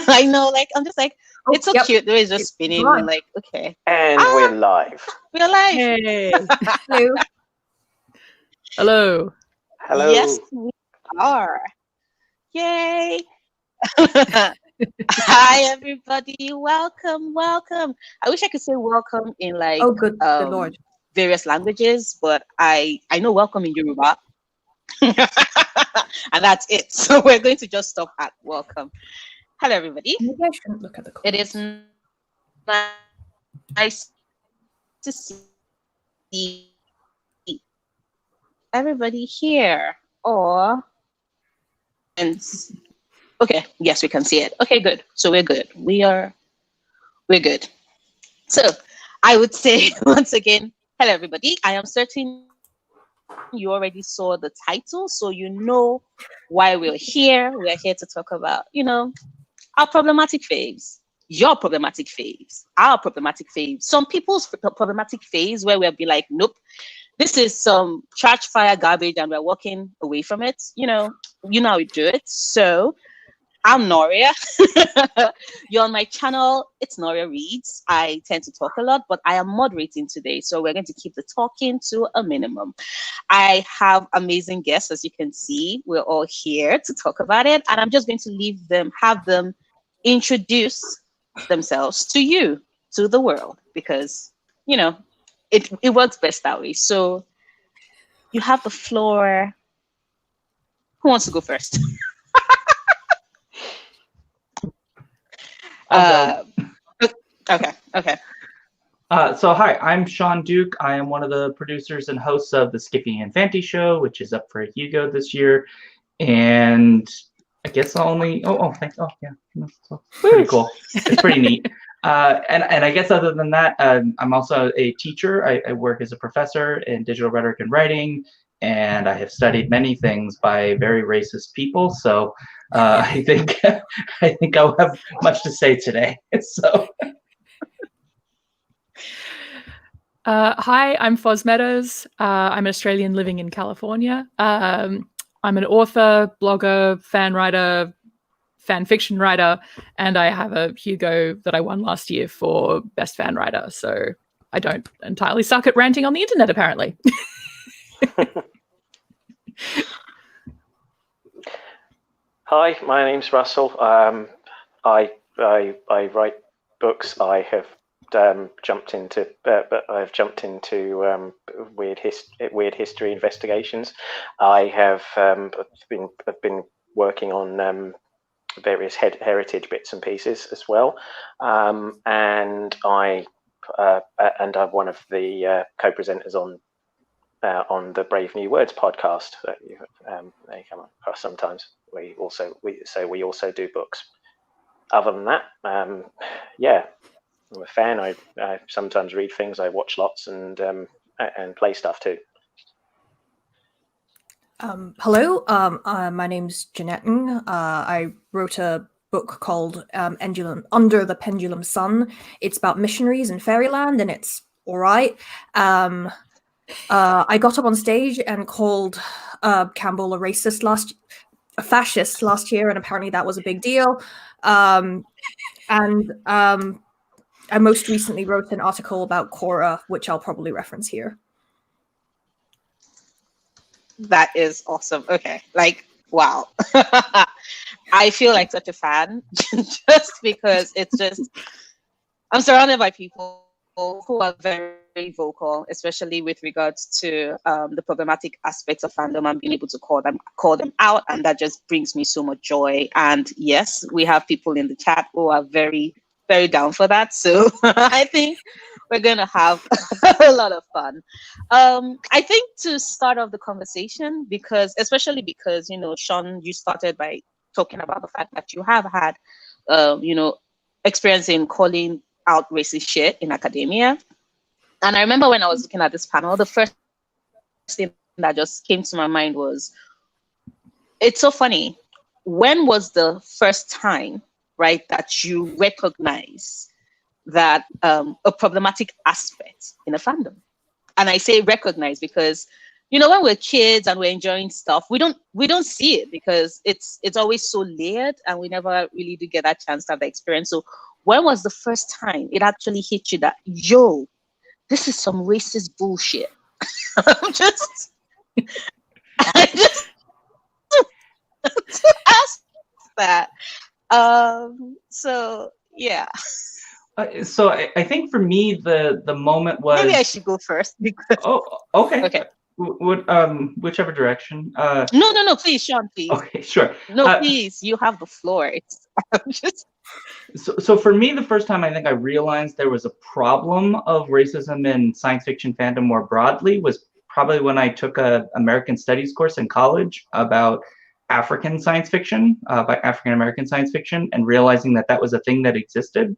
I know, like, I'm just like, it's so cute. The way it's just spinning. We're like, okay. And we're live. We're live. Hey. Hello. Hello. Hello. Yes, we are. Yay. Hi, everybody. Welcome, welcome. I wish I could say welcome in like Good Lord. various languages, but I know welcome in Yoruba. And that's it. So we're going to just stop at welcome. Hello, everybody. Maybe I shouldn't look at the comments. It is nice to see everybody here. Okay, yes, we can see it. Okay, good. So we're good. We're good. So I would say once again, hello, everybody. I am certain you already saw the title, so you know why we're here. We're here to talk about, our problematic faves, your problematic faves, our problematic faves, some people's problematic faves where we'll be like, nope, this is some trash fire garbage and we're walking away from it. You know how we do it. So I'm Noria. You're on my channel. It's Noria Reads. I tend to talk a lot, but I am moderating today. So we're going to keep the talking to a minimum. I have amazing guests, as you can see. We're all here to talk about it. And I'm just going to have them introduce themselves to you, to the world, because, it works best that way. So you have the floor. Who wants to go first? Okay. So hi, I'm Shaun Duke. I am one of the producers and hosts of the Skippy and Fanty Show, which is up for a Hugo this year. And I guess thanks. Oh yeah, that's pretty cool. It's pretty neat. And I guess other than that, I'm also a teacher. I work as a professor in digital rhetoric and writing, and I have studied many things by very racist people. So I think I'll have much to say today. So. Hi, I'm Foz Meadows. I'm an Australian living in California. I'm an author, blogger, fan writer, fan fiction writer, and I have a Hugo that I won last year for Best Fan Writer. So I don't entirely suck at ranting on the internet, apparently. Hi, my name's Russell. I write books. I have jumped into weird history investigations. I have been working on various heritage bits and pieces as well, and I'm one of the co-presenters on the Brave New Words podcast that you may come across sometimes. We also do books. Other than that, I'm a fan. I sometimes read things. I watch lots and play stuff too. Hello, my name's Jeannette Ng. I wrote a book called Under the Pendulum Sun. It's about missionaries in fairyland, and it's all right. I got up on stage and called Campbell a fascist last year, and apparently that was a big deal. I most recently wrote an article about Cora, which I'll probably reference here. That is awesome. Okay. Wow. I feel like such a fan just because I'm surrounded by people who are very vocal, especially with regards to the problematic aspects of fandom and being able to call them out. And that just brings me so much joy. And yes, we have people in the chat who are very, very down for that. So I think we're going to have a lot of fun. I think to start off the conversation, especially because, Shaun, you started by talking about the fact that you have had, experience in calling out racist shit in academia. And I remember when I was looking at this panel, the first thing that just came to my mind was, it's so funny. When was the first time, right, that you recognize that a problematic aspect in a fandom? And I say recognize because, you know, when we're kids and we're enjoying stuff, we don't see it because it's always so layered, and we never really do get that chance to have the experience. So when was the first time it actually hit you that, yo, this is some racist bullshit? I just ask that. So yeah. So I think for me the moment was, Maybe I should go first because okay. Okay. Whichever direction. No, please, Shaun, please. Okay, sure. No, please, you have the floor. I'm just So for me, the first time I think I realized there was a problem of racism in science fiction fandom more broadly was probably when I took a American Studies course in college about African science fiction, by African American science fiction, and realizing that that was a thing that existed.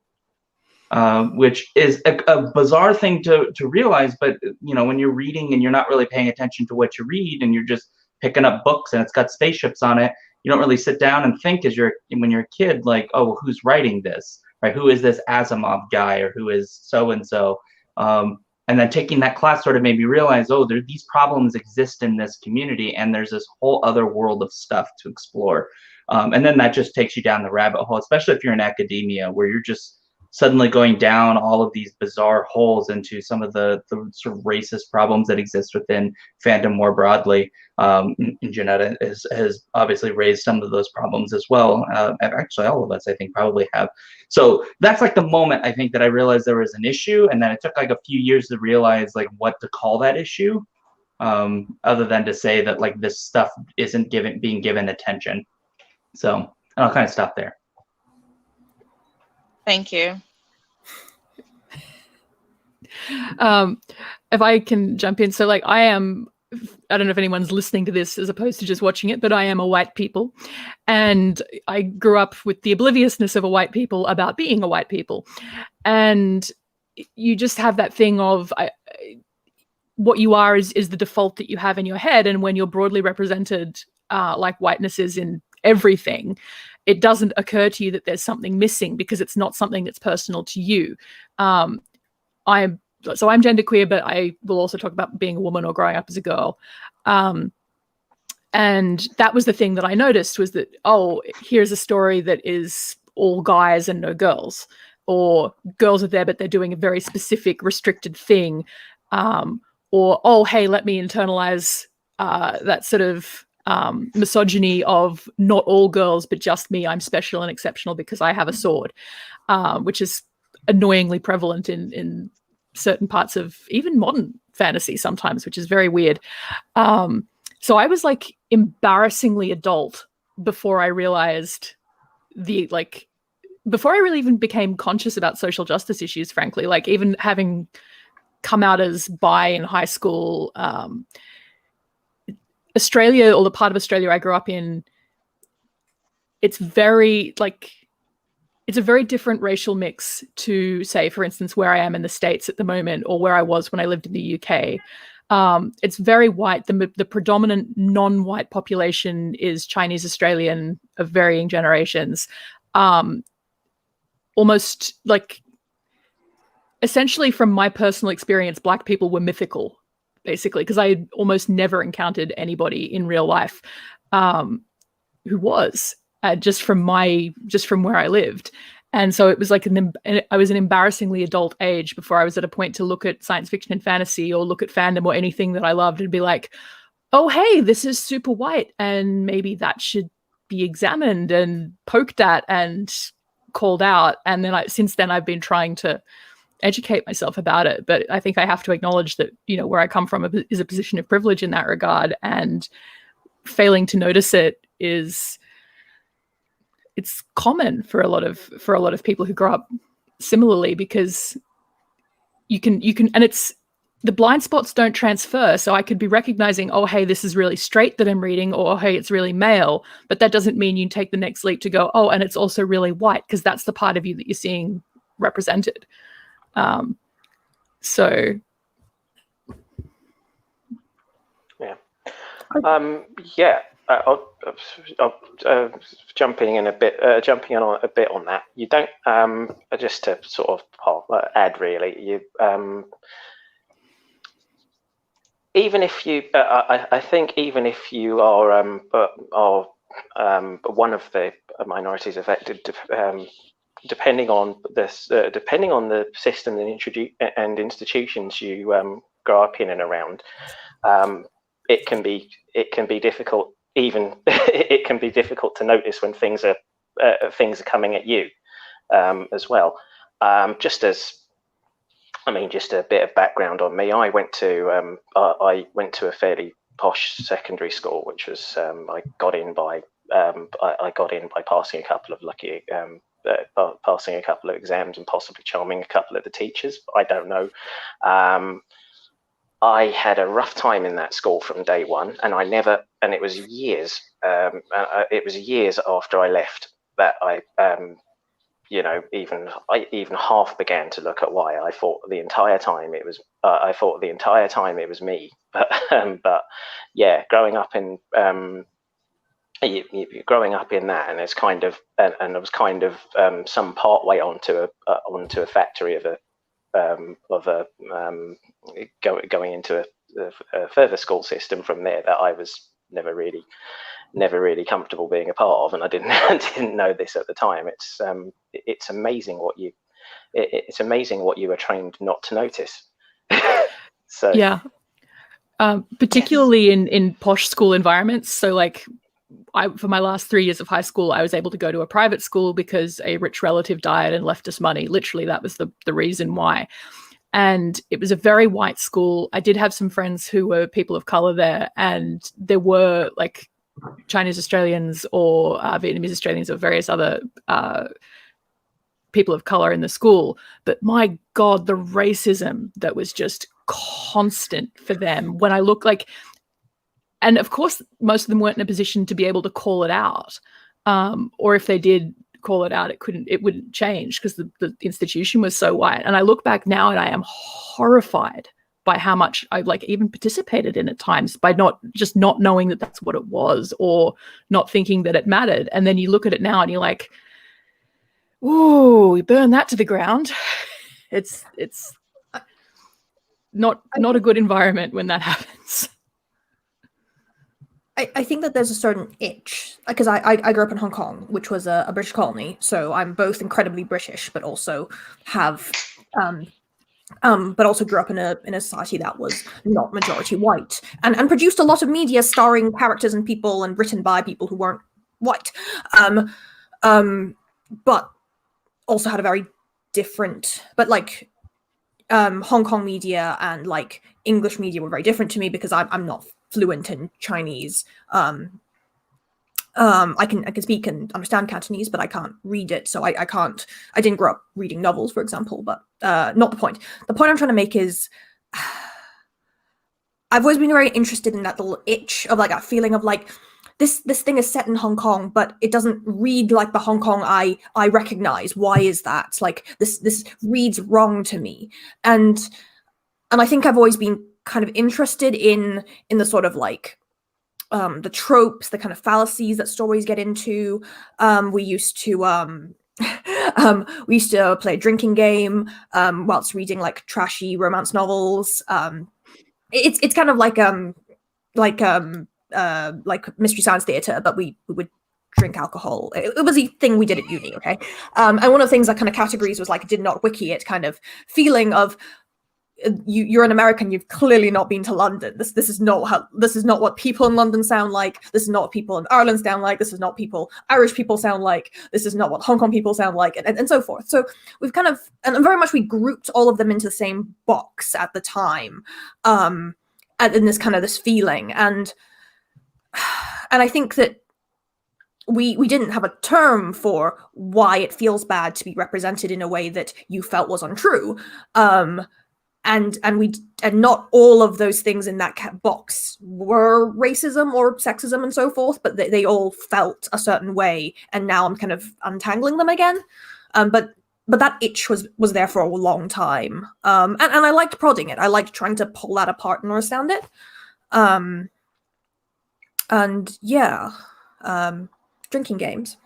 Which is a bizarre thing to realize, but you know, when you're reading and you're not really paying attention to what you read, and you're just picking up books and it's got spaceships on it, you don't really sit down and think when you're a kid, like, oh, well, who's writing this, right? Who is this Asimov guy, or who is so and so? And then taking that class sort of made me realize, oh, these problems exist in this community, and there's this whole other world of stuff to explore. And then that just takes you down the rabbit hole, especially if you're in academia, where you're just suddenly going down all of these bizarre holes into some of the sort of racist problems that exist within fandom more broadly. Jeannette has obviously raised some of those problems as well. Actually, all of us, I think, probably have. So that's like the moment I think that I realized there was an issue, and then it took like a few years to realize like what to call that issue, other than to say that like this stuff isn't being given attention. So I'll kind of stop there. Thank you. If I can jump in, so like I don't know if anyone's listening to this as opposed to just watching it, but I am a white people, and I grew up with the obliviousness of a white people about being a white people, and you just have that thing of what you are is the default that you have in your head, and when you're broadly represented like whiteness is in everything, it doesn't occur to you that there's something missing because it's not something that's personal to you. I'm genderqueer, but I will also talk about being a woman or growing up as a girl. And that was the thing that I noticed, was that, oh, here's a story that is all guys and no girls, or girls are there, but they're doing a very specific restricted thing. Or, oh, hey, let me internalize that sort of misogyny of not all girls, but just me. I'm special and exceptional because I have a sword, which is annoyingly prevalent in certain parts of even modern fantasy sometimes, which is very weird. So I was like embarrassingly adult before I realized before I really even became conscious about social justice issues, frankly, like even having come out as bi in high school, Australia, or the part of Australia I grew up in, it's a very different racial mix to, say, for instance, where I am in the States at the moment, or where I was when I lived in the UK. It's very white. The predominant non-white population is Chinese Australian of varying generations. Almost like, essentially from my personal experience, Black people were mythical, basically, because I had almost never encountered anybody in real life who was, just from where I lived. And so it was like I was an embarrassingly adult age before I was at a point to look at science fiction and fantasy, or look at fandom or anything that I loved, and be like, oh, hey, this is super white, and maybe that should be examined and poked at and called out. And then since then I've been trying to educate myself about it, but I think I have to acknowledge that, you know, where I come from is a position of privilege in that regard, and failing to notice it it's common for a lot of people who grow up similarly, because you can and it's, the blind spots don't transfer. So I could be recognizing, oh, hey, this is really straight that I'm reading, or, oh, hey, it's really male, but that doesn't mean you take the next leap to go, oh, and it's also really white, because that's the part of you that you're seeing represented. So yeah. I'll jumping on a bit on that. You don't just to sort of add, really. even if you, I think even if you are one of the minorities affected, depending on this, depending on the system and institutions you grow up in and around, it can be difficult. Even it can be difficult to notice when things are coming at you as well. Just a bit of background on me. I went to a fairly posh secondary school, which was I got in by passing a couple of passing a couple of exams and possibly charming a couple of the teachers. I don't know. I had a rough time in that school from day one, and it was years. It was years after I left that I even half began to look at why. I thought the entire time it was me. But yeah, growing up in that, and it's kind of and I was kind of some part way onto a factory of going into a further school system from there that I was never really comfortable being a part of, and I didn't know this at the time. It's amazing what you were trained not to notice. So yeah, particularly in posh school environments. So like, for my last 3 years of high school, I was able to go to a private school because a rich relative died and left us money. Literally, that was the reason why. And it was a very white school. I did have some friends who were people of color there, and there were like Chinese Australians or Vietnamese Australians or various other people of color in the school. But my God, the racism that was just constant for them. When I look like, and of course, most of them weren't in a position to be able to call it out, or if they did call it out, it wouldn't change because the institution was so white. And I look back now and I am horrified by how much I like even participated in at times, by not knowing that that's what it was, or not thinking that it mattered. And then you look at it now and you're like, ooh, we burn that to the ground. It's not a good environment when that happens. I think that there's a certain itch, because I grew up in Hong Kong, which was a British colony, so I'm both incredibly British, but also have, but also grew up in a society that was not majority white, and produced a lot of media starring characters and people and written by people who weren't white, but also had a very different, but like Hong Kong media and like English media were very different to me because I'm not fluent in Chinese. I can speak and understand Cantonese, but I can't read it, so I didn't grow up reading novels, for example, but not the point. The point I'm trying to make is I've always been very interested in that little itch of like that feeling of like this thing is set in Hong Kong, but it doesn't read like the Hong Kong I recognize. Why is that? Like this reads wrong to me. And I think I've always been kind of interested in the sort of like the tropes, the kind of fallacies that stories get into. We used to play a drinking game whilst reading like trashy romance novels. It's kind of like Mystery Science Theater, but we would drink alcohol. It was a thing we did at uni, okay? And one of the things that kind of categories was like did not wiki it kind of feeling of you're an American, you've clearly not been to London. This is not what people in London sound like. This is not what people in Ireland sound like. This is not people Irish people sound like. This is not what Hong Kong people sound like, and so forth. So we've kind of, and very much we grouped all of them into the same box at the time, and in this feeling, and I think that we didn't have a term for why it feels bad to be represented in a way that you felt was untrue. And not all of those things in that box were racism or sexism and so forth, but they all felt a certain way, and now I'm kind of untangling them again. But that itch was there for a long time, and I liked prodding it. I liked trying to pull that apart and understand it. And yeah, drinking games.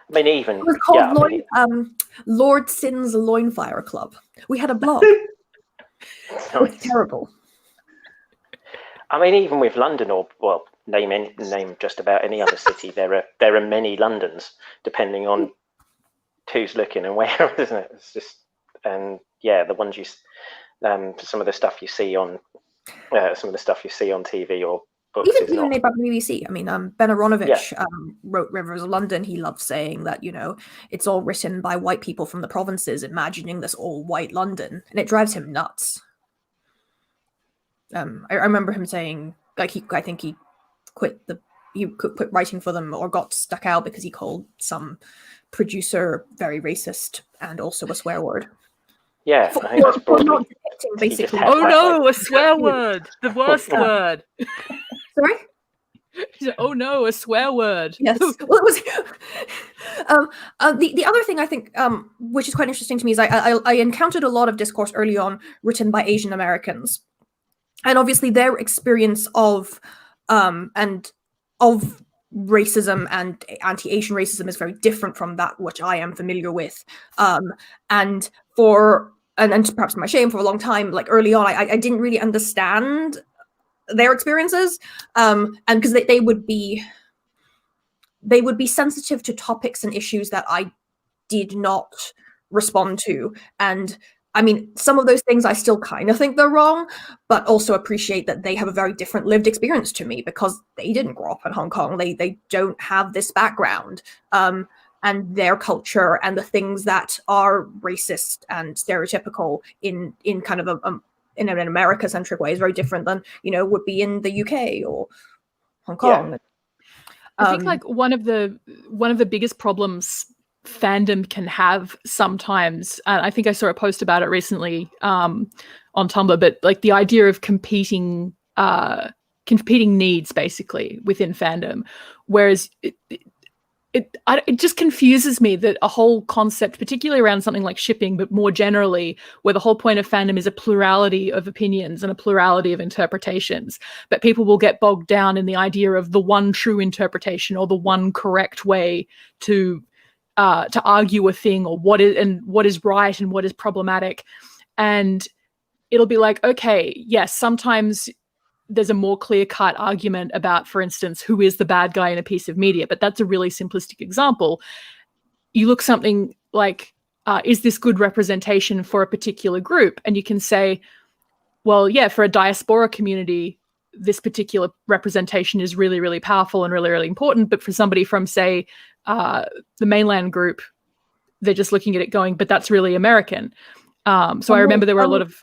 I mean, even it was called Lord Sin's Loinfire Club. We had a blog. It was terrible. I mean, even with London, or well, name just about any other city, there are many Londons, depending on who's looking and where, isn't it? It's just, and yeah, the ones some of the stuff you see on TV or books even made by the BBC. I mean, Ben Aronovich wrote Rivers of London. He loved saying that, it's all written by white people from the provinces, imagining this all white London, and it drives him nuts. I remember him saying, like, I think he quit writing for them or got stuck out because he called some producer very racist and also a swear word. Yeah, I think that's probably not depicting basically. Oh no, a swear word, the worst word. Sorry. Oh no, a swear word. Yes. Well, it was. The other thing I think, which is quite interesting to me, is I encountered a lot of discourse early on written by Asian Americans, and obviously their experience of racism and anti-Asian racism is very different from that which I am familiar with. And perhaps my shame, for a long time, like early on, I didn't really understand their experiences, and because they would be sensitive to topics and issues that I did not respond to. And I mean, some of those things I still kind of think they're wrong, but also appreciate that they have a very different lived experience to me because they didn't grow up in Hong Kong. They don't have this background, and their culture and the things that are racist and stereotypical in kind of in an America-centric way is very different than would be in the UK or Hong Kong. Yeah. I think like one of the biggest problems fandom can have sometimes, and I think I saw a post about it recently on Tumblr, but like the idea of competing needs basically within fandom, whereas it just confuses me that a whole concept, particularly around something like shipping, but more generally, where the whole point of fandom is a plurality of opinions and a plurality of interpretations, but people will get bogged down in the idea of the one true interpretation or the one correct way to argue a thing, or what is right and what is problematic. And it'll be like, okay, yes, sometimes there's a more clear-cut argument about, for instance, who is the bad guy in a piece of media, but that's a really simplistic example. You look something like, is this good representation for a particular group? And you can say, well, yeah, for a diaspora community, this particular representation is really, really powerful and really, really important. But for somebody from, say, the mainland group, they're just looking at it going, but that's really American. So I remember there were a lot of...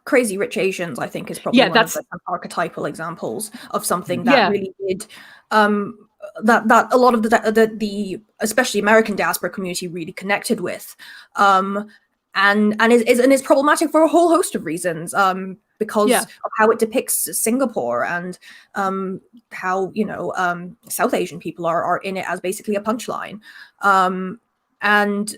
Crazy Rich Asians, I think, is probably one of the archetypal examples of something that really did... that a lot of the especially American diaspora community really connected with, and is problematic for a whole host of reasons, because of how it depicts Singapore and how South Asian people are in it as basically a punchline, And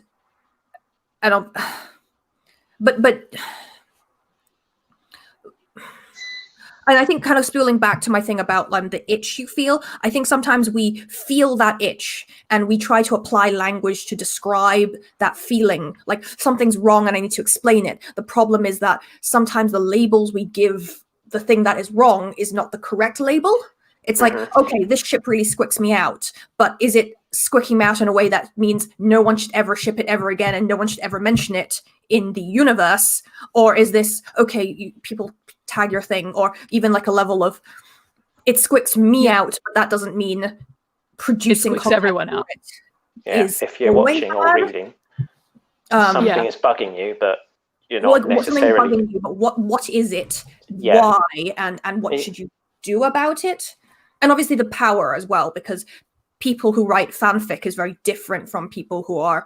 I think, kind of spooling back to my thing about the itch you feel, I think sometimes we feel that itch and we try to apply language to describe that feeling, like something's wrong and I need to explain it. The problem is that sometimes the labels we give the thing that is wrong is not the correct label. It's like, okay, this ship really squicks me out, but is it squicking me out in a way that means no one should ever ship it ever again and no one should ever mention it in the universe? Or is this, okay, people tag your thing, or even like a level of it squicks me out, but that doesn't mean producing content everyone out. If you're watching or reading, something is bugging you, but you're not necessarily bugging you, but what is it? Why? And what should you do about it? And obviously the power as well, because people who write fanfic is very different from people who are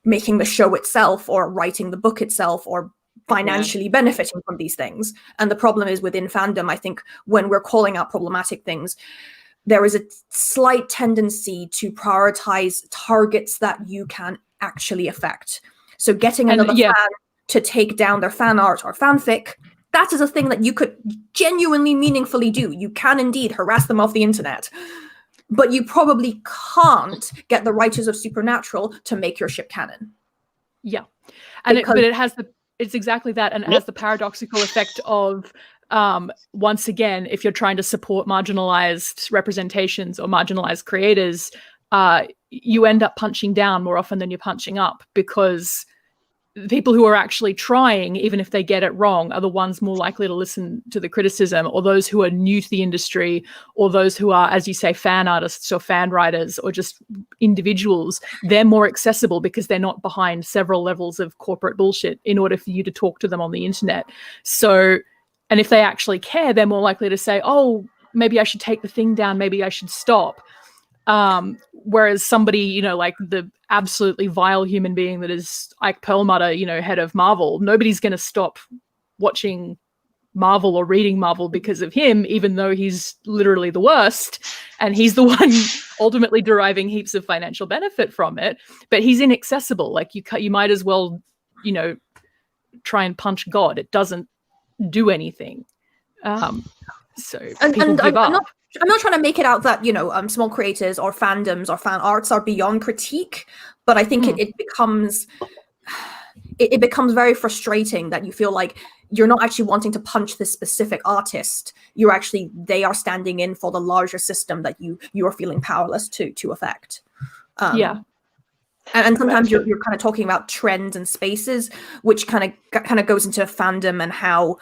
making the show itself or writing the book itself or financially benefiting from these things. And the problem is within fandom, I think when we're calling out problematic things, there is a slight tendency to prioritize targets that you can actually affect. So getting another fan to take down their fan art or fanfic, that is a thing that you could genuinely meaningfully do. You can indeed harass them off the internet, but you probably can't get the writers of Supernatural to make your ship canon. Yeah. And it's exactly that, and it has the paradoxical effect of once again, if you're trying to support marginalized representations or marginalized creators, you end up punching down more often than you're punching up, because people who are actually trying, even if they get it wrong, are the ones more likely to listen to the criticism, or those who are new to the industry, or those who are, as you say, fan artists or fan writers or just individuals. They're more accessible because they're not behind several levels of corporate bullshit in order for you to talk to them on the internet. So, and if they actually care, they're more likely to say, oh, maybe I should take the thing down, maybe I should stop. Whereas somebody, you know, like the absolutely vile human being that is Ike Perlmutter, you know, head of Marvel, nobody's going to stop watching Marvel or reading Marvel because of him, even though he's literally the worst and he's the one ultimately deriving heaps of financial benefit from it. But he's inaccessible. Like you might as well, you know, try and punch God. It doesn't do anything. So people give up. I'm not trying to make it out that, you know, small creators or fandoms or fan arts are beyond critique, but I think it becomes very frustrating that you feel like you're not actually wanting to punch this specific artist. They are standing in for the larger system that you are feeling powerless to affect. And sometimes you're kind of talking about trends and spaces, which kind of goes into fandom and how,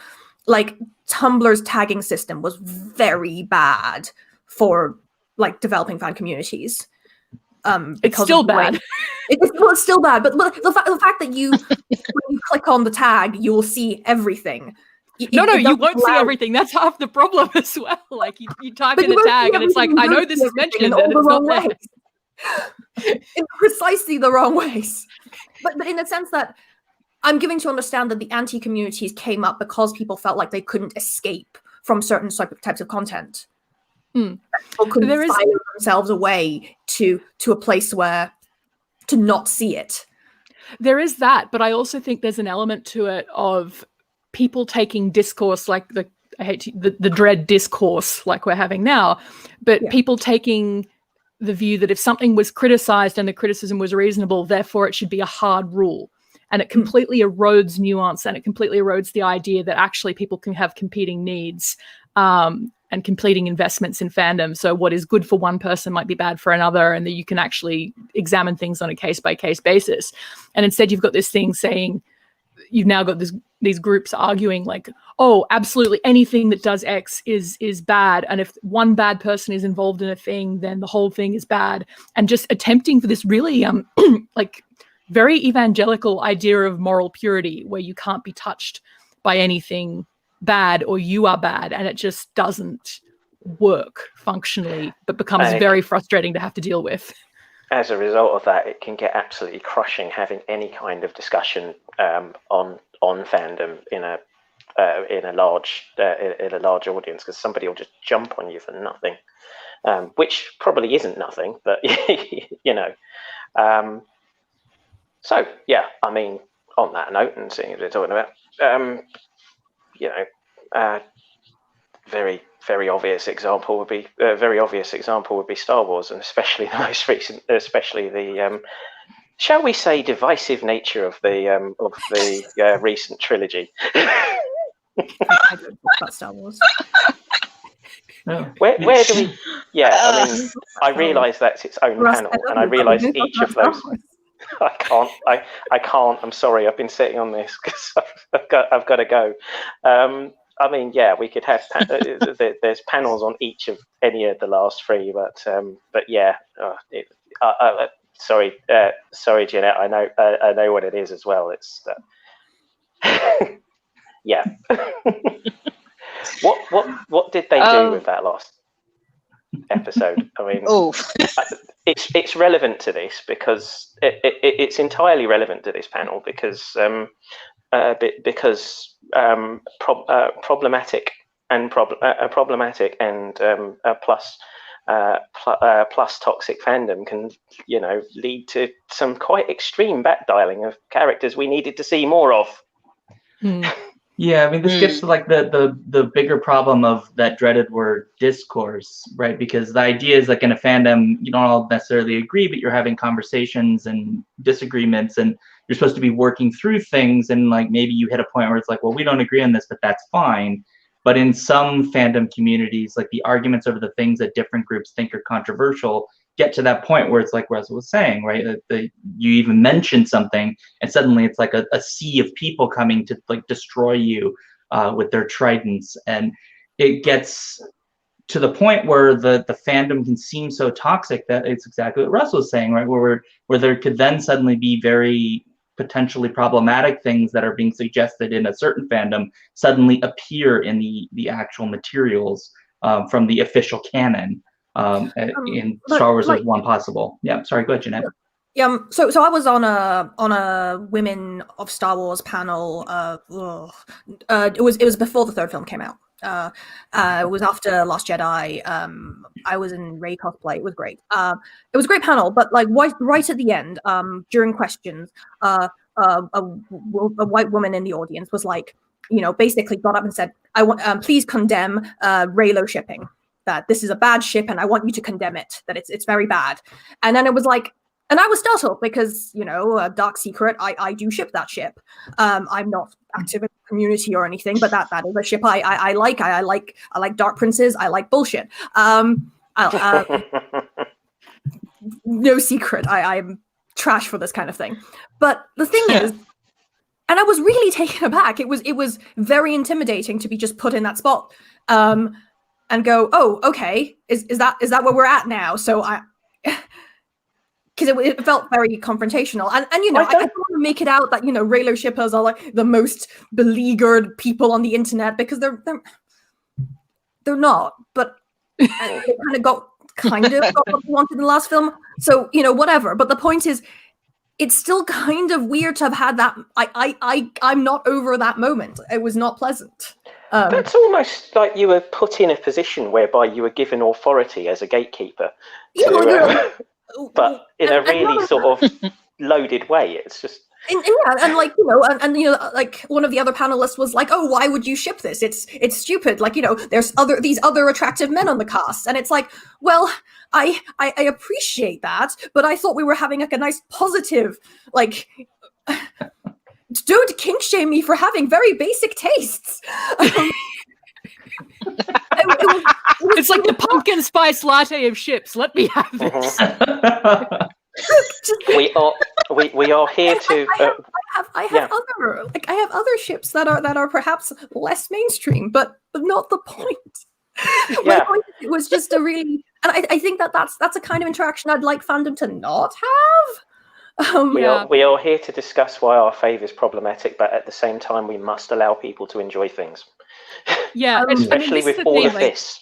like, Tumblr's tagging system was very bad for, like, developing fan communities. It's still bad. It's still bad, but the fact that when you click on the tag, you will see everything. You won't see everything. That's half the problem as well. Like you type in a tag and it's like, I know this is mentioned and it's not there. In precisely the wrong ways. But in the sense that I'm giving to understand that the anti-communities came up because people felt like they couldn't escape from certain types of content. People couldn't file themselves away to a place where to not see it. There is that, but I also think there's an element to it of people taking discourse like the dread discourse like we're having now, but people taking the view that if something was criticized and the criticism was reasonable, therefore it should be a hard rule. And it completely erodes nuance, and it completely erodes the idea that actually people can have competing needs and competing investments in fandom. So what is good for one person might be bad for another, and that you can actually examine things on a case-by-case basis. And instead you've got this thing saying, you've now got these groups arguing like, oh, absolutely anything that does X is bad. And if one bad person is involved in a thing, then the whole thing is bad. And just attempting for this really like very evangelical idea of moral purity, where you can't be touched by anything bad or you are bad, and it just doesn't work functionally, but becomes very frustrating to have to deal with. As a result of that, it can get absolutely crushing having any kind of discussion on fandom in a large audience, because somebody will just jump on you for nothing, which probably isn't nothing, but you know. So yeah, I mean, on that note, and seeing as we're talking about, you know, very, very obvious example would be Star Wars, and especially the most recent, especially the, shall we say, divisive nature of the recent trilogy. I don't talk about Star Wars. Where do we? Yeah, I mean, I realise that's its own panel, and I realise each of those. I can't. I'm sorry. I've been sitting on this because I've got to go. I mean, yeah, we could have. There's panels on each of any of the last three, but yeah. Sorry, Jeanette. I know what it is as well. It's yeah. What did they do with that last episode? I mean, it's relevant to this because it's entirely relevant to this panel because problematic and plus toxic fandom can, you know, lead to some quite extreme backdialing of characters we needed to see more of. Yeah, I mean, this gets to like the bigger problem of that dreaded word discourse, right? Because the idea is like in a fandom, you don't all necessarily agree, but you're having conversations and disagreements, and you're supposed to be working through things. And like maybe you hit a point where it's like, well, we don't agree on this, but that's fine. But in some fandom communities, like the arguments over the things that different groups think are controversial get to that point where it's like Russell was saying, right? You even mention something and suddenly it's like a sea of people coming to like destroy you with their tridents. And it gets to the point where the fandom can seem so toxic that it's exactly what Russell was saying, right? Where there could then suddenly be very potentially problematic things that are being suggested in a certain fandom suddenly appear in the actual materials from the official canon. In Star Wars is one possible. Yeah, sorry, go ahead, Jeanette. Yeah, so I was on a Women of Star Wars panel. It was before the third film came out. It was after Last Jedi. I was in Rey cosplay. It was great. It was a great panel, but like right at the end, during questions, a white woman in the audience was like, basically got up and said, "I want please condemn Reylo shipping. That this is a bad ship, and I want you to condemn it. That it's very bad." And then it was like. And I was startled because, dark secret, I do ship that ship. I'm not active in the community or anything, but that is a ship I like. I like dark princes. I like bullshit. No secret. I'm trash for this kind of thing. But the thing is, and I was really taken aback. It was very intimidating to be just put in that spot and go, oh, okay, is that where we're at now? So because it felt very confrontational, and I don't want to make it out that Reylo shippers are like the most beleaguered people on the internet, because they're not, but they kind of got what they wanted in the last film. So whatever. But the point is, it's still kind of weird to have had that. I'm not over that moment. It was not pleasant. That's almost like you were put in a position whereby you were given authority as a gatekeeper. But in a really sort of loaded way. It's just and like like one of the other panelists was like, "Oh, why would you ship this? It's stupid. Like there's these other attractive men on the cast." And it's like, well, I appreciate that, but I thought we were having like a nice positive like. Don't kink shame me for having very basic tastes. It's like the pumpkin spice latte of ships. Let me have this. We are here to. I have other ships that are perhaps less mainstream, but not the point. My point is, it was just a really, and I think that's a kind of interaction I'd like fandom to not have. We are here to discuss why our Fave is problematic, but at the same time, we must allow people to enjoy things. Yeah, especially with all of this.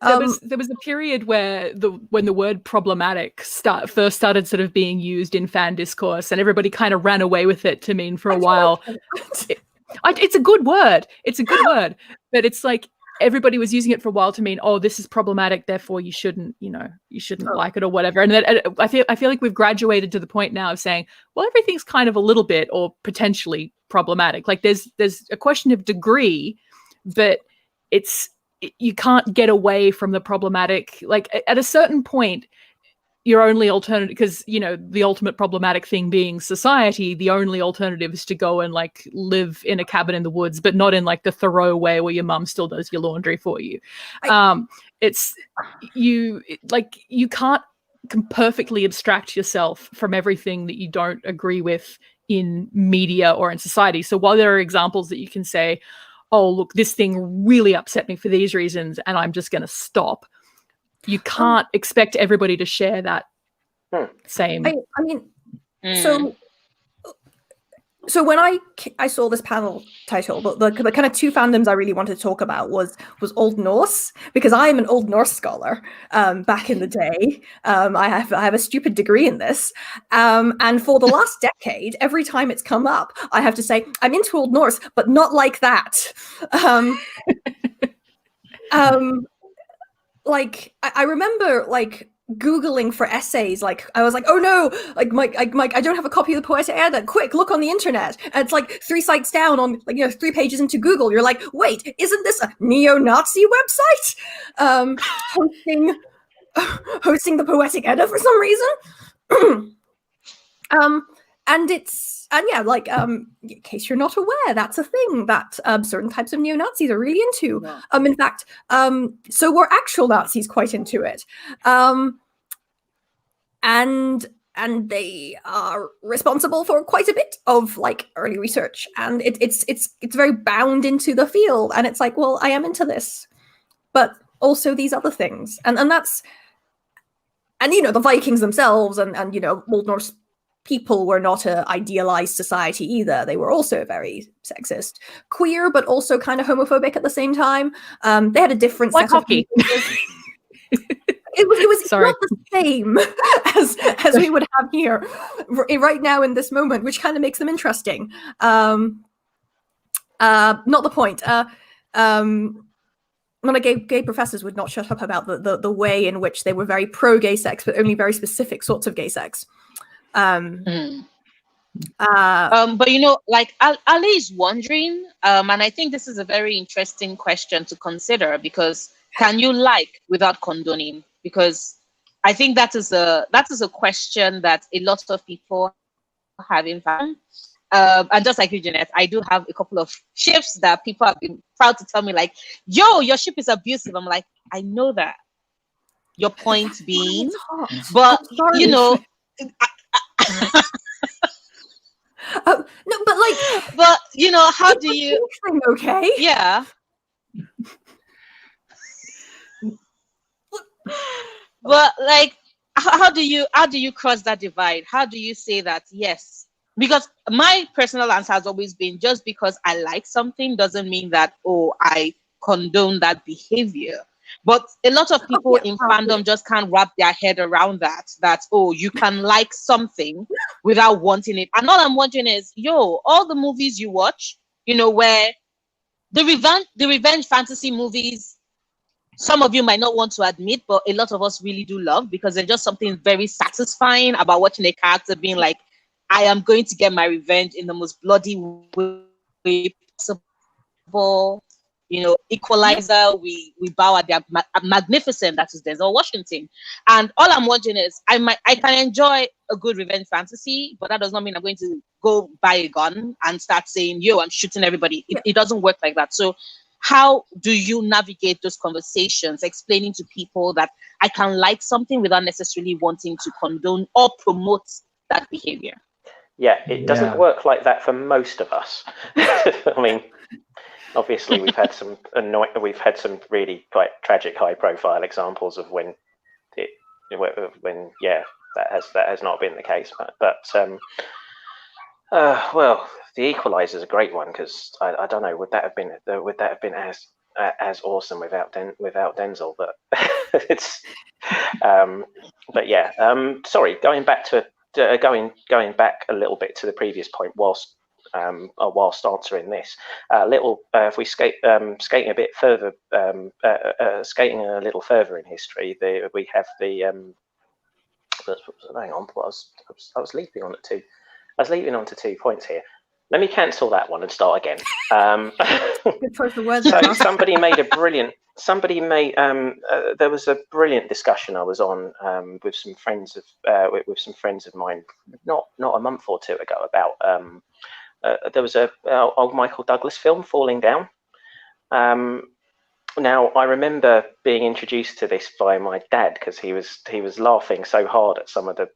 There was a period where when the word problematic first started sort of being used in fan discourse, and everybody kind of ran away with it to mean for a while. It's a good word. It's a good word, but it's like everybody was using it for a while to mean, oh, this is problematic, therefore you shouldn't like it or whatever. And then I feel like we've graduated to the point now of saying, well, everything's kind of a little bit or potentially problematic. Like there's a question of degree, but you can't get away from the problematic. Like at a certain point, your only alternative, because the ultimate problematic thing being society, the only alternative is to go and like live in a cabin in the woods, but not in like the Thoreau way where your mum still does your laundry for you. You can't perfectly abstract yourself from everything that you don't agree with in media or in society. So while there are examples that you can say, oh, look, this thing really upset me for these reasons, and I'm just going to stop. You can't expect everybody to share that same. I mean, so when I saw this panel title, the kind of two fandoms I really wanted to talk about was Old Norse, because I am an Old Norse scholar. Back in the day, I have a stupid degree in this, and for the last decade, every time it's come up, I have to say I'm into Old Norse, but not like that. Like I remember like Googling for essays, like I was like, oh no, like Mike, I don't have a copy of the Poetic Edda. Quick, look on the internet. And it's like 3 sites down on 3 pages into Google. You're like, wait, isn't this a neo-Nazi website? Hosting the Poetic Edda for some reason. yeah, like in case you're not aware, that's a thing that certain types of neo-Nazis are really into. Yeah. In fact, so were actual Nazis quite into it. And they are responsible for quite a bit of like early research, and it's very bound into the field. And it's like, well, I am into this, but also these other things, and that's, and the Vikings themselves and Old Norse people were not an idealized society either. They were also very sexist, queer, but also kind of homophobic at the same time. They had a different Like set hockey. It was Sorry. not the same as we would have here right now in this moment, which kind of makes them interesting. Not the point. When gay professors would not shut up about the way in which they were very pro gay sex, but only very specific sorts of gay sex. But like Ali is wondering, and I think this is a very interesting question to consider, because can you like without condoning? Because I think that is a question that a lot of people have in fact. And just like you, Jeanette, I do have a couple of ships that people have been proud to tell me, like, yo, your ship is abusive. I'm like, I know that. Your point being, but no, but like, but how do you? Okay. Yeah. But like, how do you cross that divide? How do you say that yes? Because my personal answer has always been, just because I like something doesn't mean that I condone that behavior. But a lot of people in fandom just can't wrap their head around that you can like something without wanting it. And all I'm wondering is, all the movies you watch, where the revenge fantasy movies, some of you might not want to admit, but a lot of us really do love, because there's just something very satisfying about watching a character being like, I am going to get my revenge in the most bloody way possible. Equalizer, we bow at their magnificent, that is Denzel Washington. And all I'm wondering is, I can enjoy a good revenge fantasy, but that does not mean I'm going to go buy a gun and start saying, yo, I'm shooting everybody. It doesn't work like that. So how do you navigate those conversations, explaining to people that I can like something without necessarily wanting to condone or promote that behavior? Yeah, it doesn't work like that for most of us. I mean, obviously we've had some really quite tragic, high-profile examples of when that has not been the case. But well, The Equalizer is a great one, because I don't know, would that have been as awesome without Denzel? But it's but yeah. Sorry, going back a little bit to the previous point, whilst answering this, if we skating a bit further, skating a little further in history, we have the hang on, I was leaping on to 2 points here. Let me cancel that one and start again. So somebody made there was a brilliant discussion I was on with some friends of mine not a month or two ago about there was a old Michael Douglas film, Falling Down. Now, I remember being introduced to this by my dad, because he was laughing so hard at some of the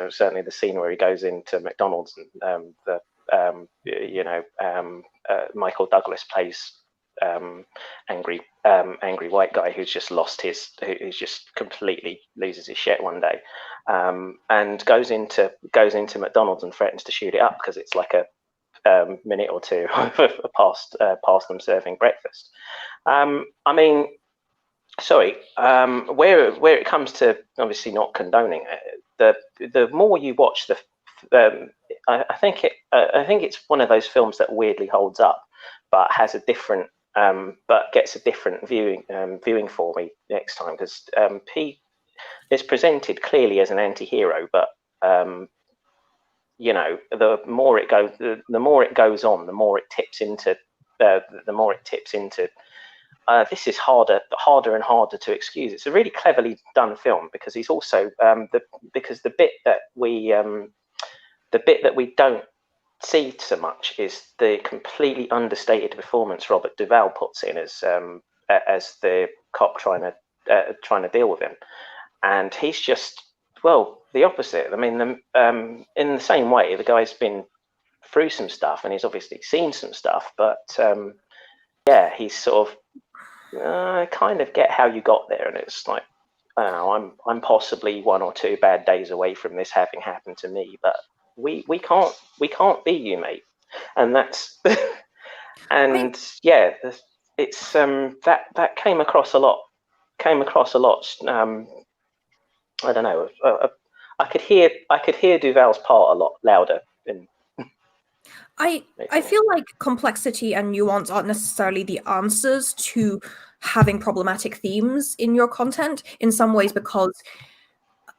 certainly the scene where he goes into McDonald's and Michael Douglas plays angry white guy who's just completely loses his shit one day, and goes into McDonald's and threatens to shoot it up because it's like a minute or two past them serving breakfast. I mean, sorry, where it comes to obviously not condoning it, the more you watch I think it's one of those films that weirdly holds up, but has a different but gets a different viewing for me next time, because P is presented clearly as an anti-hero, but the more it goes on, the more it tips into this is harder and harder to excuse. It's a really cleverly done film, because he's also because the bit that we the bit that we don't see so much is the completely understated performance Robert Duvall puts in as the cop trying to deal with him, and he's just the opposite. I mean, in the same way, the guy's been through some stuff and he's obviously seen some stuff, but he's sort of I kind of get how you got there, and it's like, I don't know, I'm possibly 1 or 2 bad days away from this having happened to me, but we can't be you, mate, and that's and it's that came across a lot. I don't know. I could hear Duvall's part a lot louder. I feel like complexity and nuance aren't necessarily the answers to having problematic themes in your content in some ways, because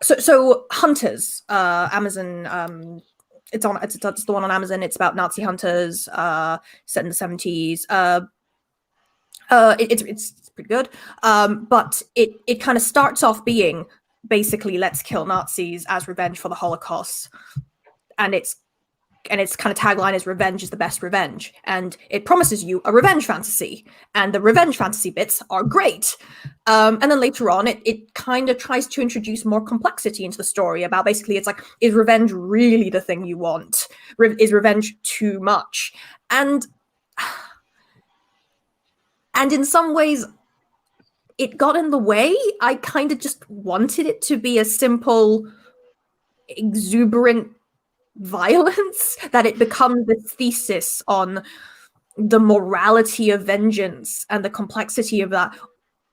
so Hunters, Amazon, it's the one on Amazon. It's about Nazi hunters, set in the 70s. It's pretty good, but it kind of starts off being basically let's kill Nazis as revenge for the Holocaust, and its kind of tagline is revenge is the best revenge, and it promises you a revenge fantasy, and the revenge fantasy bits are great, and then later on it kind of tries to introduce more complexity into the story about basically it's like, is revenge really the thing you want? Is revenge too much? And in some ways it got in the way. I kind of just wanted it to be a simple, exuberant violence, that it becomes this thesis on the morality of vengeance, and the complexity of that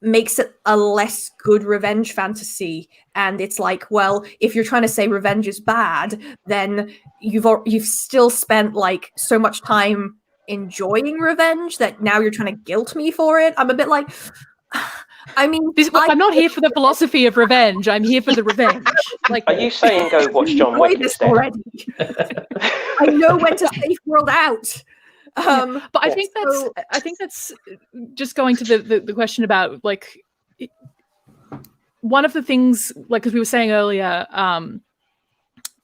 makes it a less good revenge fantasy. And it's like, well, if you're trying to say revenge is bad, then you've still spent like so much time enjoying revenge that now you're trying to guilt me for it. I'm a bit like, I mean, I'm not here for the philosophy of revenge. I'm here for the revenge. Like, are you saying go watch John Wick instead? Already. I know when to safe world out. But I think that's just going to the question about like one of the things, like, as we were saying earlier,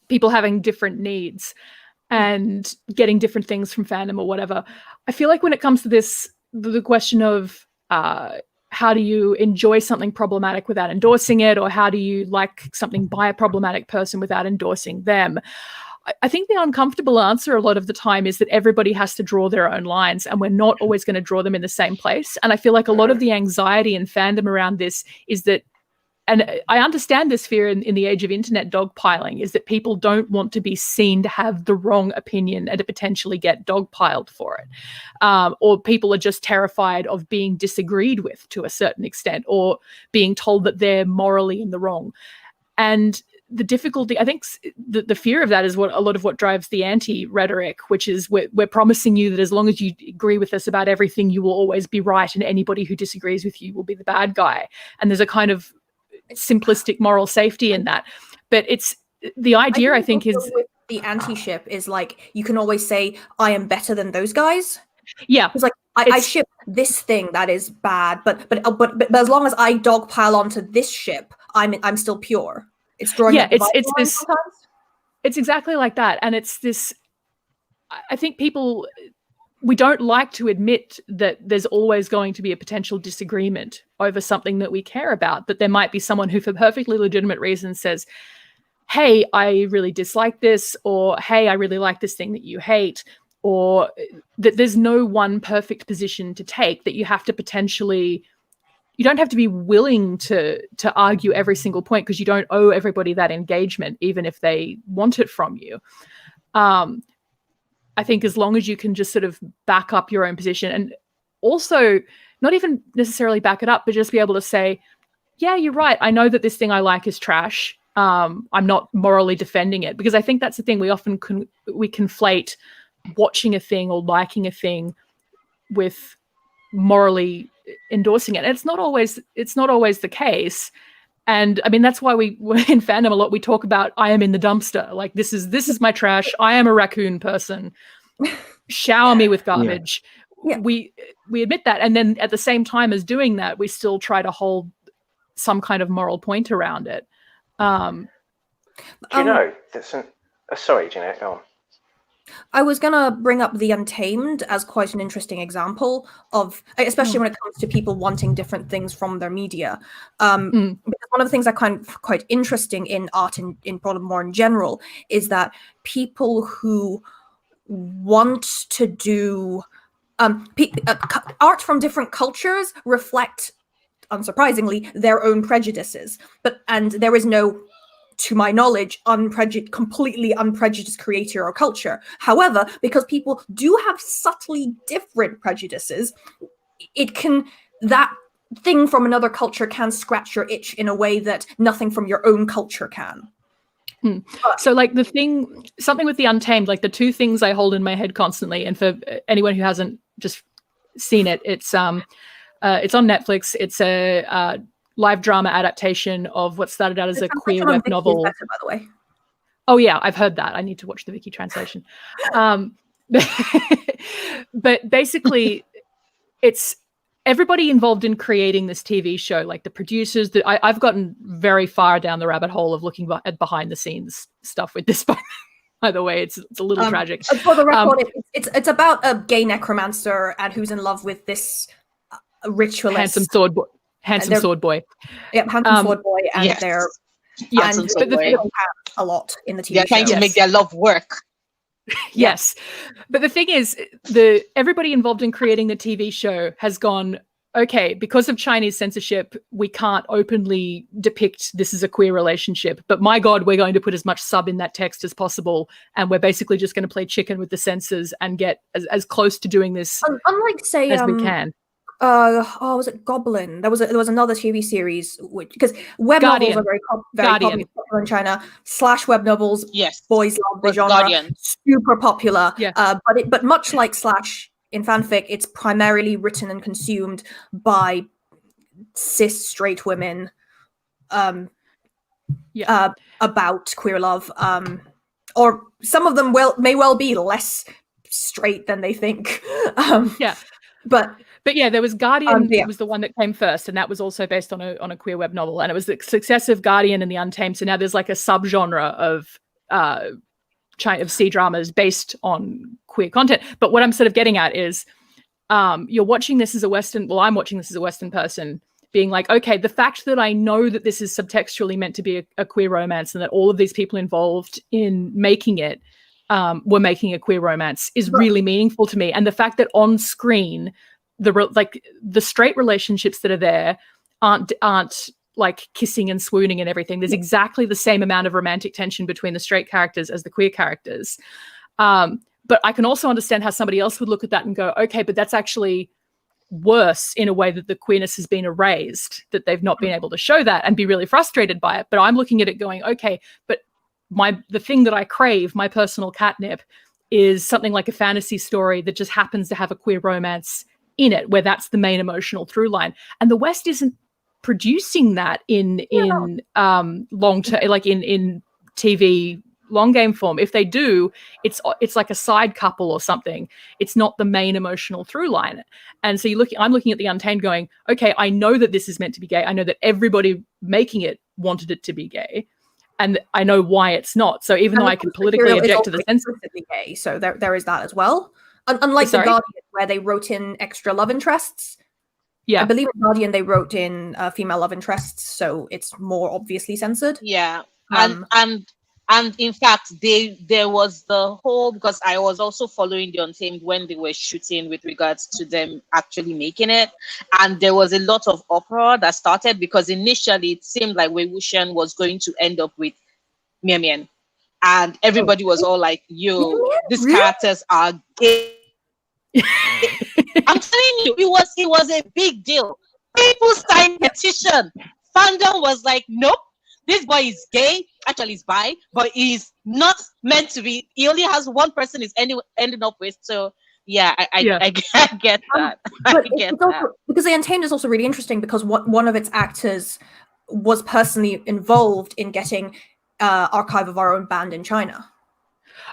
people having different needs and getting different things from fandom or whatever. I feel like when it comes to this, the question of how do you enjoy something problematic without endorsing it, or how do you like something by a problematic person without endorsing them? I think the uncomfortable answer a lot of the time is that everybody has to draw their own lines, and we're not always going to draw them in the same place. And I feel like a lot of the anxiety and fandom around this is that, and I understand this fear in the age of internet dogpiling, is that people don't want to be seen to have the wrong opinion and to potentially get dogpiled for it. Or people are just terrified of being disagreed with to a certain extent, or being told that they're morally in the wrong. And the difficulty, I think the fear of that is what a lot of what drives the anti-rhetoric, which is we're promising you that as long as you agree with us about everything, you will always be right, and anybody who disagrees with you will be the bad guy. And there's a kind of simplistic moral safety in that. But it's the idea, I think is with the anti-ship is like, you can always say, I am better than those guys. Yeah. It's like, I ship this thing that is bad, but as long as I dogpile onto this ship, I'm still pure. It's drawing. Yeah, it's this. Sometimes. It's exactly like that, and it's this. I think we don't like to admit that there's always going to be a potential disagreement over something that we care about. But there might be someone who, for perfectly legitimate reasons, says, "Hey, I really dislike this," or "Hey, I really like this thing that you hate," or that there's no one perfect position to take. That you have to potentially. You don't have to be willing to argue every single point, because you don't owe everybody that engagement, even if they want it from you. I think as long as you can just sort of back up your own position, and also not even necessarily back it up, but just be able to say, yeah, you're right. I know that this thing I like is trash. I'm not morally defending it, because I think that's the thing. We often we conflate watching a thing or liking a thing with morally endorsing it. And it's not always the case. And I mean, that's why in fandom a lot we talk about, I am in the dumpster. Like, this is my trash. I am a raccoon person. Shower me with garbage. Yeah. We admit that, and then at the same time as doing that, we still try to hold some kind of moral point around it. Do you know, Sorry, Jeanette, go on. I was going to bring up The Untamed as quite an interesting example of, especially when it comes to people wanting different things from their media. Because one of the things I find quite interesting in art in more in general is that people who want to do art from different cultures reflect, unsurprisingly, their own prejudices. And there is no, to my knowledge, completely unprejudiced creator or culture. However, because people do have subtly different prejudices, that thing from another culture can scratch your itch in a way that nothing from your own culture can. So like something with The Untamed, like the two things I hold in my head constantly, and for anyone who hasn't just seen it, it's on Netflix. It's a live drama adaptation of what started out as a queer web novel. Better, by the way. Oh yeah, I've heard that. I need to watch the Wiki translation. But basically, it's everybody involved in creating this TV show, like the producers. I've gotten very far down the rabbit hole of looking at behind the scenes stuff with this. By the way, it's a little tragic. For the record, it's about a gay necromancer and who's in love with this ritualist, handsome sword boy. Yep, handsome sword boy, and yes. they're Handsome sword boy. a lot in the TV They're show. trying to make their love work. Yes, but the thing is, everybody involved in creating the TV show has gone, okay, because of Chinese censorship, we can't openly depict this as a queer relationship. But my God, we're going to put as much sub in that text as possible, and we're basically just going to play chicken with the censors and get as close to doing this unlike, say, as we can. Was it Goblin? There was another TV series because web novels are very popular in China. / web novels, Yes, boys love the genre. Guardian. Super popular. Yeah. But much like / in fanfic, it's primarily written and consumed by cis straight women. About queer love. Or some of them may well be less straight than they think. But yeah, there was Guardian. It was the one that came first, and that was also based on a queer web novel, and it was the success of Guardian and The Untamed. So now there's like a subgenre of C dramas based on queer content. But what I'm sort of getting at is, you're watching this as a Western. Well, I'm watching this as a Western person, being like, okay, the fact that I know that this is subtextually meant to be a queer romance, and that all of these people involved in making it were making a queer romance is really meaningful to me. And the fact that on screen, the straight relationships that are there aren't like kissing and swooning and everything. There's exactly the same amount of romantic tension between the straight characters as the queer characters. But I can also understand how somebody else would look at that and go, okay, but that's actually worse in a way that the queerness has been erased, that they've not been able to show that, and be really frustrated by it. But I'm looking at it going, okay, but the thing that I crave, my personal catnip, is something like a fantasy story that just happens to have a queer romance in it, where that's the main emotional through line. And the West isn't producing that in long term, like in TV long game form. If they do, it's like a side couple or something. It's not the main emotional through line. And so I'm looking at The Untamed going, okay, I know that this is meant to be gay. I know that everybody making it wanted it to be gay, and I know why it's not. So even though I can politically object to the censor, gay, so there is that as well. Unlike the Guardian, where they wrote in extra love interests. Yeah, I believe in Guardian they wrote in female love interests, so it's more obviously censored. Yeah, and in fact, there was the whole, because I was also following The Untamed when they were shooting with regards to them actually making it, and there was a lot of uproar that started because initially it seemed like Wei Wuxian was going to end up with Mian Mian, and everybody was all like, "Yo, these characters are gay." I'm telling you, it was a big deal. People signed petition. Fandom was like, "Nope, this boy is gay. Actually, he's bi, but he's not meant to be. He only has one person he's ending up with." So yeah, I get that. Because The Untamed is also really interesting because one of its actors was personally involved in getting Archive of Our Own banned in China.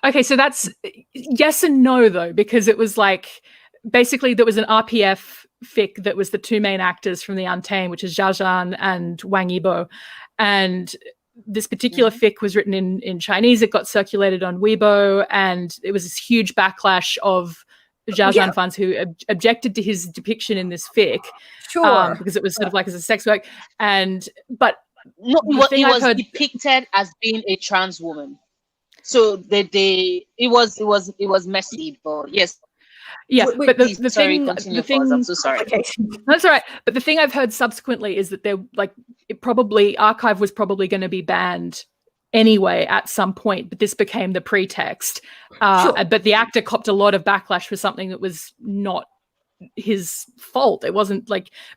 Okay, so that's yes and no, though, because it was like, basically there was an RPF fic that was the two main actors from The Untamed, which is Jia Zhan and Wang Yibo. And this particular fic was written in Chinese. It got circulated on Weibo, and it was this huge backlash of Zhao fans who objected to his depiction in this fic, because it was sort of like as a sex work. But no, it was depicted as being a trans woman. So it was messy, but yes. Yeah, but the thing, I'm so sorry. Okay. That's all right. But the thing I've heard subsequently is that Archive was probably going to be banned anyway at some point, but this became the pretext. But the actor copped a lot of backlash for something that was not his fault. It wasn't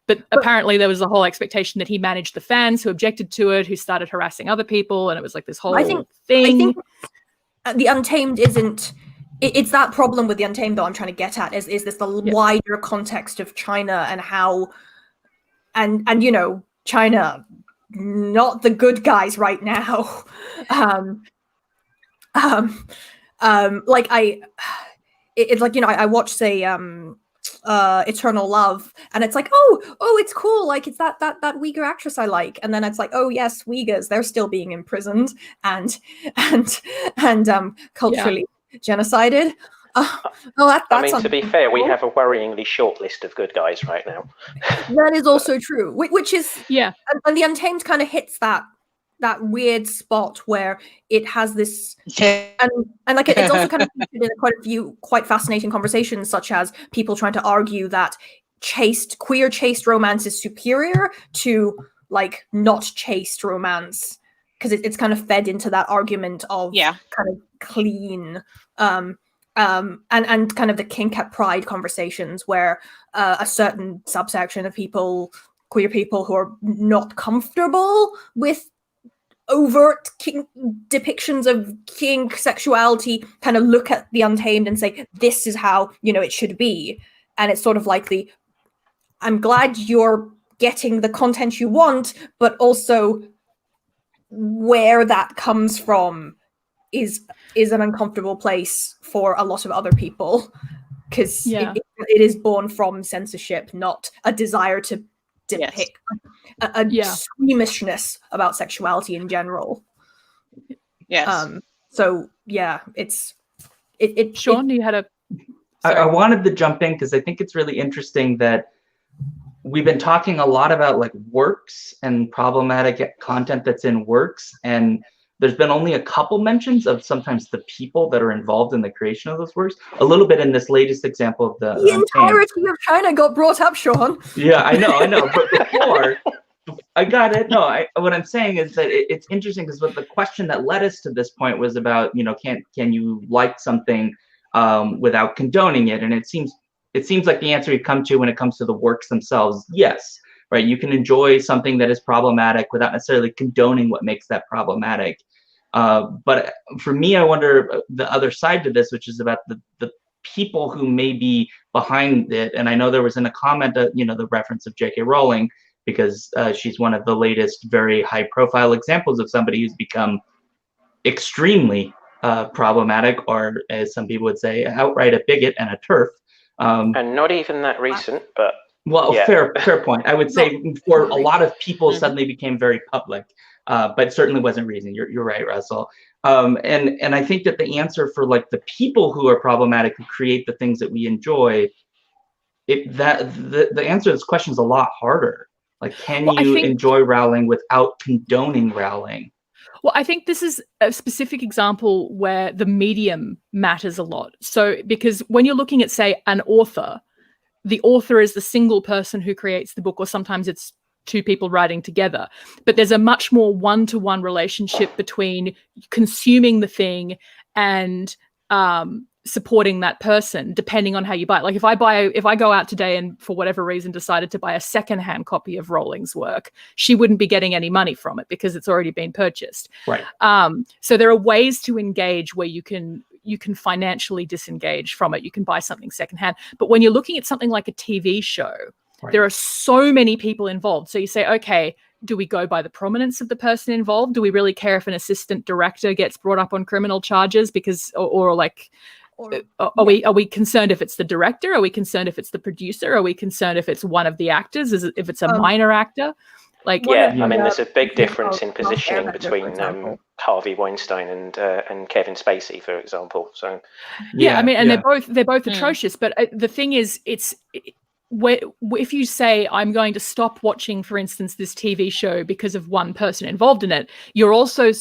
but apparently there was a whole expectation that he managed the fans who objected to it, who started harassing other people, and it was like this whole thing. I think the Untamed isn't. It's that problem with the Untamed that I'm trying to get at is this the wider context of China and how, and China, not the good guys right now. I watched Eternal Love, and it's like, oh, it's cool, like it's that Uyghur actress I like, and then it's like, oh yes, Uyghurs, they're still being imprisoned and culturally genocided. To be fair, we have a worryingly short list of good guys right now. That is also true, which is and the Untamed kind of hits that weird spot where it has this and it's also kind of featured in quite a few quite fascinating conversations, such as people trying to argue that queer chaste romance is superior to not chaste romance, because it's kind of fed into that argument of kind of clean and kind of the kink at pride conversations, where a certain subsection of queer people who are not comfortable with overt depictions of kink sexuality kind of look at the Untamed and say, this is how it should be. And it's sort of like I'm glad you're getting the content you want, but also where that comes from is an uncomfortable place for a lot of other people, because it is born from censorship, not a desire to depict a squeamishness about sexuality in general. So it's Shaun, you had a I wanted to jump in because I think it's really interesting that we've been talking a lot about works and problematic content that's in works, and there's been only a couple mentions of sometimes the people that are involved in the creation of those works. A little bit in this latest example of the entirety of China got brought up, Shaun. Yeah, I know. But before, I got it. No, what I'm saying is that it's interesting because the question that led us to this point was about, can you like something without condoning it? And it seems like the answer you come to when it comes to the works themselves, yes. Right, you can enjoy something that is problematic without necessarily condoning what makes that problematic. But for me, I wonder the other side to this, which is about the people who may be behind it. And I know there was in a comment, the reference of J.K. Rowling, because she's one of the latest very high-profile examples of somebody who's become extremely problematic, or as some people would say, outright a bigot and a TERF. And not even that recent, but. Well, fair point. I would say for a lot of people, suddenly became very public, but certainly wasn't reason. You're right, Russell. And I think that the answer for the people who are problematic, who create the things that we enjoy, the answer to this question is a lot harder. Can you enjoy Rowling without condoning Rowling? Well, I think this is a specific example where the medium matters a lot. So, because when you're looking at, say, an author, the author is the single person who creates the book, or sometimes it's two people writing together. But there's a much more one-to-one relationship between consuming the thing and supporting that person, depending on how you buy it. If I go out today and for whatever reason decided to buy a secondhand copy of Rowling's work, she wouldn't be getting any money from it because it's already been purchased. Right. So there are ways to engage where you can financially disengage from it. You can buy something secondhand. But when you're looking at something like a TV show, there are so many people involved. So you say, okay, do we go by the prominence of the person involved? Do we really care if an assistant director gets brought up on criminal charges because, are we concerned if it's the director? Are we concerned if it's the producer? Are we concerned if it's one of the actors? If it's a minor actor? Like, Yeah, Yeah. I mean, there's a big Yeah. difference in Last positioning Airbender, for between example. Harvey Weinstein and Kevin Spacey, for example. So yeah, I mean, and yeah. they're both Mm. atrocious. But the thing is, if you say I'm going to stop watching, for instance, this TV show because of one person involved in it, you're also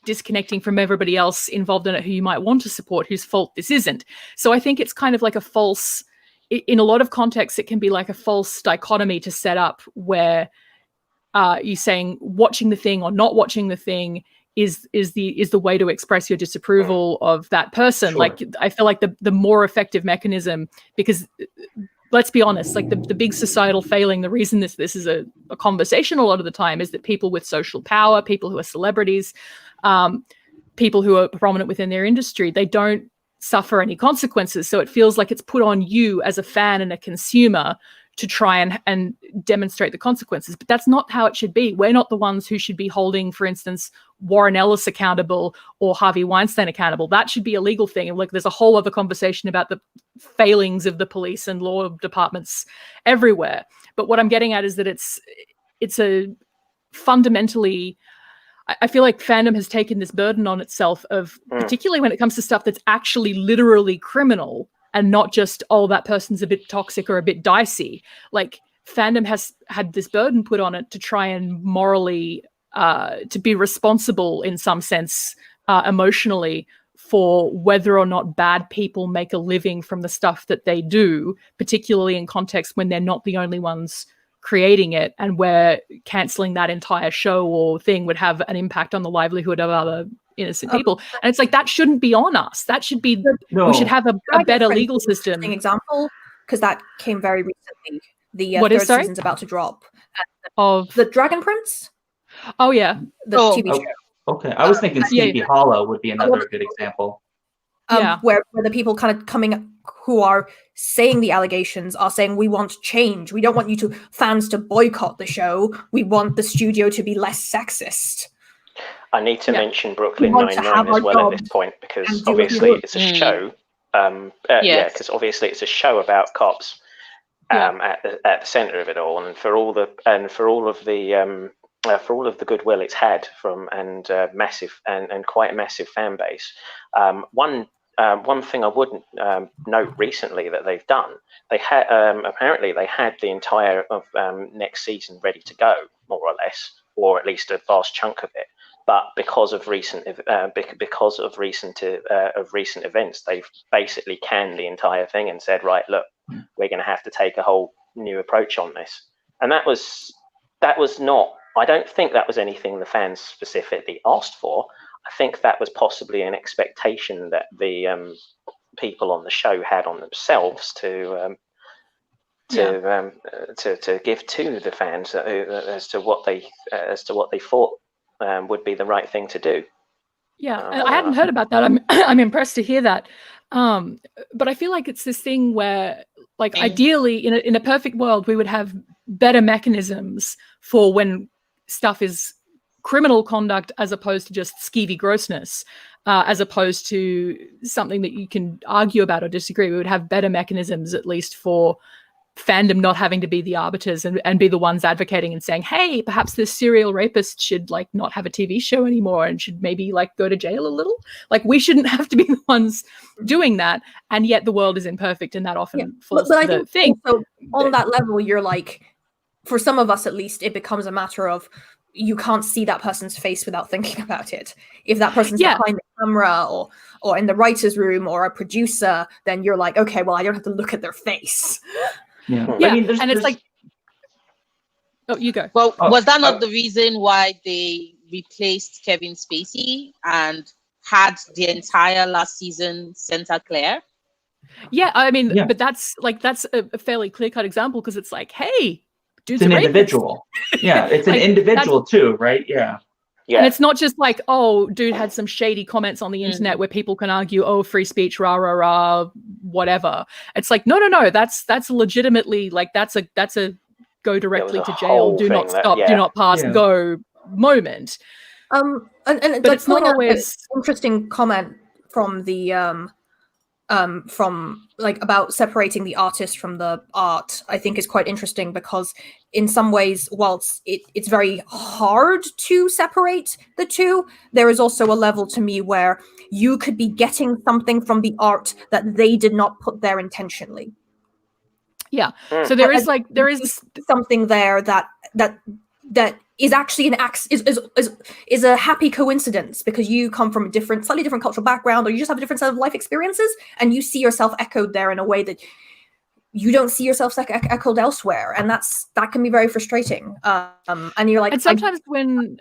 disconnecting from everybody else involved in it who you might want to support, whose fault this isn't. So I think it's kind of like a false, in a lot of contexts, it can be like a false dichotomy to set up where you're saying watching the thing or not watching the thing is the way to express your disapproval of that person. Sure. Like, I feel like the more effective mechanism, because let's be honest, like the big societal failing, the reason this is a conversation a lot of the time is that people with social power, people who are celebrities, people who are prominent within their industry, they don't suffer any consequences. So it feels like it's put on you as a fan and a consumer to try and demonstrate the consequences. But that's not how it should be. We're not the ones who should be holding, for instance, Warren Ellis accountable or Harvey Weinstein accountable. That should be a legal thing. And like, there's a whole other conversation about the failings of the police and law departments everywhere. But what I'm getting at is that it's a fundamentally, I feel like fandom has taken this burden on itself of, particularly when it comes to stuff that's actually literally criminal and not just, oh, that person's a bit toxic or a bit dicey. Like, fandom has had this burden put on it to try and morally, to be responsible in some sense, emotionally, for whether or not bad people make a living from the stuff that they do, particularly in context when they're not the only ones creating it, and where cancelling that entire show or thing would have an impact on the livelihood of other innocent people. And it's like, that shouldn't be on us. That should be, No. we should have a better Fringe legal is an system. interesting example, because that came very recently. The What is, third sorry? season's about to drop. Of The Dragon Prince, oh yeah, the Oh. TV show. Okay, I was thinking Yeah. Sleepy Hollow would be another good example. Yeah. Where the people kind of coming who are saying the allegations are saying, we want change. We don't want fans to boycott the show. We want the studio to be less sexist. I need to mention Brooklyn We want to Nine-Nine have as our well at job this point, because and do what we obviously want. it's a show. Yeah, Yes. because obviously it's a show about cops at the centre of it all, and for all of the goodwill it's had from massive and quite massive fan base. One thing I wouldn't note recently that they've done, they had apparently they had the entire of next season ready to go, more or less, or at least a vast chunk of it. But because of recent events, they've basically canned the entire thing and said, right, look, we're going to have to take a whole new approach on this. And that was not. I don't think that was anything the fans specifically asked for. I think that was possibly an expectation that the people on the show had on themselves to give to the fans as to what they thought would be the right thing to do. Yeah, I hadn't heard about that. I'm impressed to hear that. But I feel like it's this thing where, like, ideally, in a perfect world, we would have better mechanisms for when stuff is criminal conduct as opposed to just skeevy grossness, as opposed to something that you can argue about or disagree. We would have better mechanisms, at least, for fandom not having to be the arbiters and be the ones advocating and saying, hey, perhaps this serial rapist should, like, not have a TV show anymore and should maybe, like, go to jail a little. Like, we shouldn't have to be the ones doing that, and yet the world is imperfect, and that often falls to the thing. So on that level, you're like, for some of us at least, it becomes a matter of, you can't see that person's face without thinking about it. If that person's behind the camera or in the writer's room or a producer, then you're like, okay, well, I don't have to look at their face. Yeah, I mean, and it's like, oh, you go. Well, was that not the reason why they replaced Kevin Spacey and had the entire last season Santa Claire? Yeah, I mean, but that's a fairly clear-cut example, because it's like, hey, dude's it's an a individual. Yeah, it's an like, individual too, right? Yeah. Yeah. And it's not just like, oh, dude had some shady comments on the internet where people can argue, oh, free speech, rah, rah, rah, whatever. It's like, no, that's legitimately, like, that's a go directly to jail, do not stop, do not pass go moment. And but it's not always an interesting comment from the from like about separating the artist from the art, I think is quite interesting, because in some ways, whilst it's very hard to separate the two, there is also a level to me where you could be getting something from the art that they did not put there intentionally. Yeah. So there is something there that is actually is a happy coincidence, because you come from a slightly different cultural background, or you just have a different set of life experiences, and you see yourself echoed there in a way that you don't see yourself echoed elsewhere, and that can be very frustrating. And you're like, and sometimes when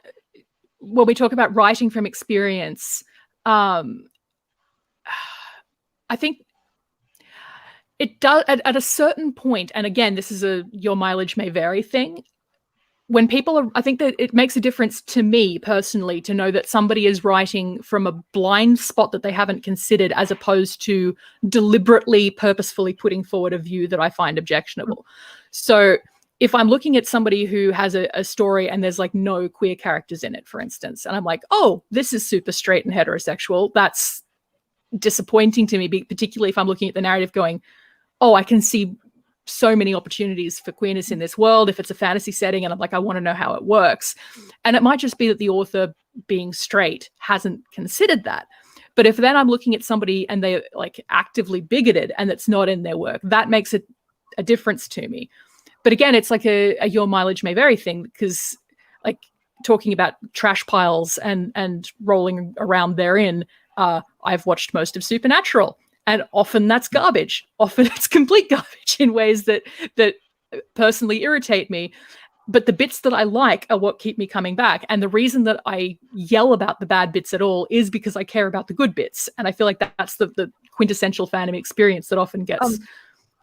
we talk about writing from experience, I think it does at a certain point, and again, this is a your mileage may vary thing. When people are, I think that it makes a difference to me personally to know that somebody is writing from a blind spot that they haven't considered, as opposed to deliberately, purposefully putting forward a view that I find objectionable. So if I'm looking at somebody who has a story and there's like no queer characters in it, for instance, and I'm like, oh, this is super straight and heterosexual, that's disappointing to me, particularly if I'm looking at the narrative going, oh, I can see so many opportunities for queerness in this world if it's a fantasy setting, and I'm like, I want to know how it works. And it might just be that the author, being straight, hasn't considered that. But if then I'm looking at somebody and they're like actively bigoted and it's not in their work, that makes it a difference to me. But again, it's like a your mileage may vary thing, because like talking about trash piles and rolling around therein, I've watched most of Supernatural. And often that's garbage. Often it's complete garbage in ways that personally irritate me. But the bits that I like are what keep me coming back. And the reason that I yell about the bad bits at all is because I care about the good bits. And I feel like that's the quintessential fandom experience that often gets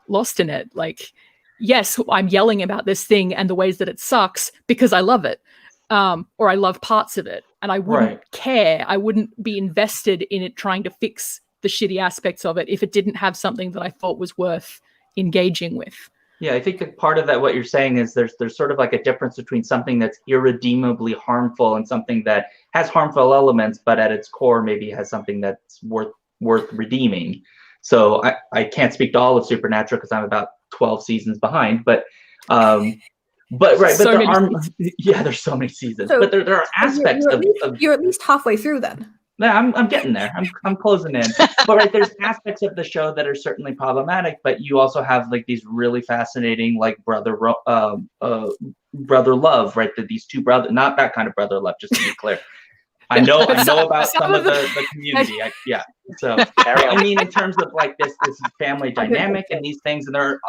lost in it. Like, yes, I'm yelling about this thing and the ways that it sucks because I love it. Or I love parts of it. And I wouldn't care. I wouldn't be invested in it trying to fix the shitty aspects of it if it didn't have something that I thought was worth engaging with. Yeah, I think that part of that, what you're saying is there's sort of like a difference between something that's irredeemably harmful and something that has harmful elements, but at its core maybe has something that's worth redeeming. So I can't speak to all of Supernatural because I'm about 12 seasons behind, but there's so many seasons. So, but there are aspects you're at least halfway through then. Yeah, I'm getting there. I'm closing in. But there's aspects of the show that are certainly problematic, but you also have like these really fascinating like brother love, right? That these two brothers, not that kind of brother love, just to be clear. I know about some of the community. So I mean, in terms of like this family dynamic and these things, and there are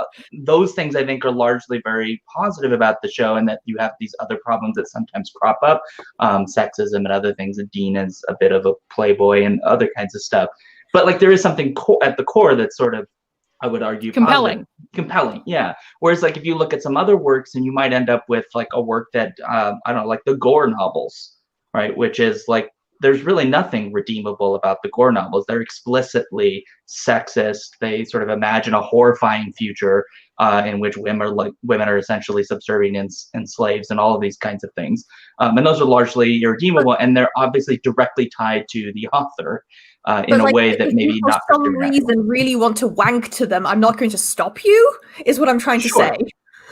those things I think are largely very positive about the show, and that you have these other problems that sometimes crop up, sexism and other things. And Dean is a bit of a playboy and other kinds of stuff. But like there is something at the core that's sort of, I would argue, compelling. Yeah. Whereas like if you look at some other works, and you might end up with like a work that I don't know, like the Gore novels. Right, which is like there's really nothing redeemable about the Gore novels. They're explicitly sexist. They sort of imagine a horrifying future in which women are essentially subservient and slaves and all of these kinds of things. And those are largely irredeemable, and they're obviously directly tied to the author in a way that maybe not for some reason really want to wank to them. I'm not going to stop you. Is what I'm trying to say.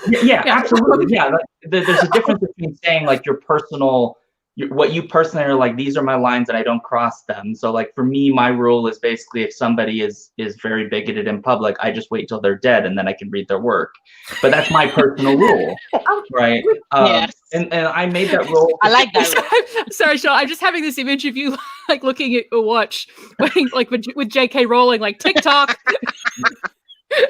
Yeah, absolutely. Yeah, there's a difference between saying like your personal. What you personally are like, these are my lines and I don't cross them. So like for me, my rule is basically if somebody is very bigoted in public, I just wait till they're dead and then I can read their work. But that's my personal rule, right? Yes. And I made that rule. I like that. Sorry, Shaun. I'm just having this image of you like looking at your watch, like with J.K. Rowling, like TikTok.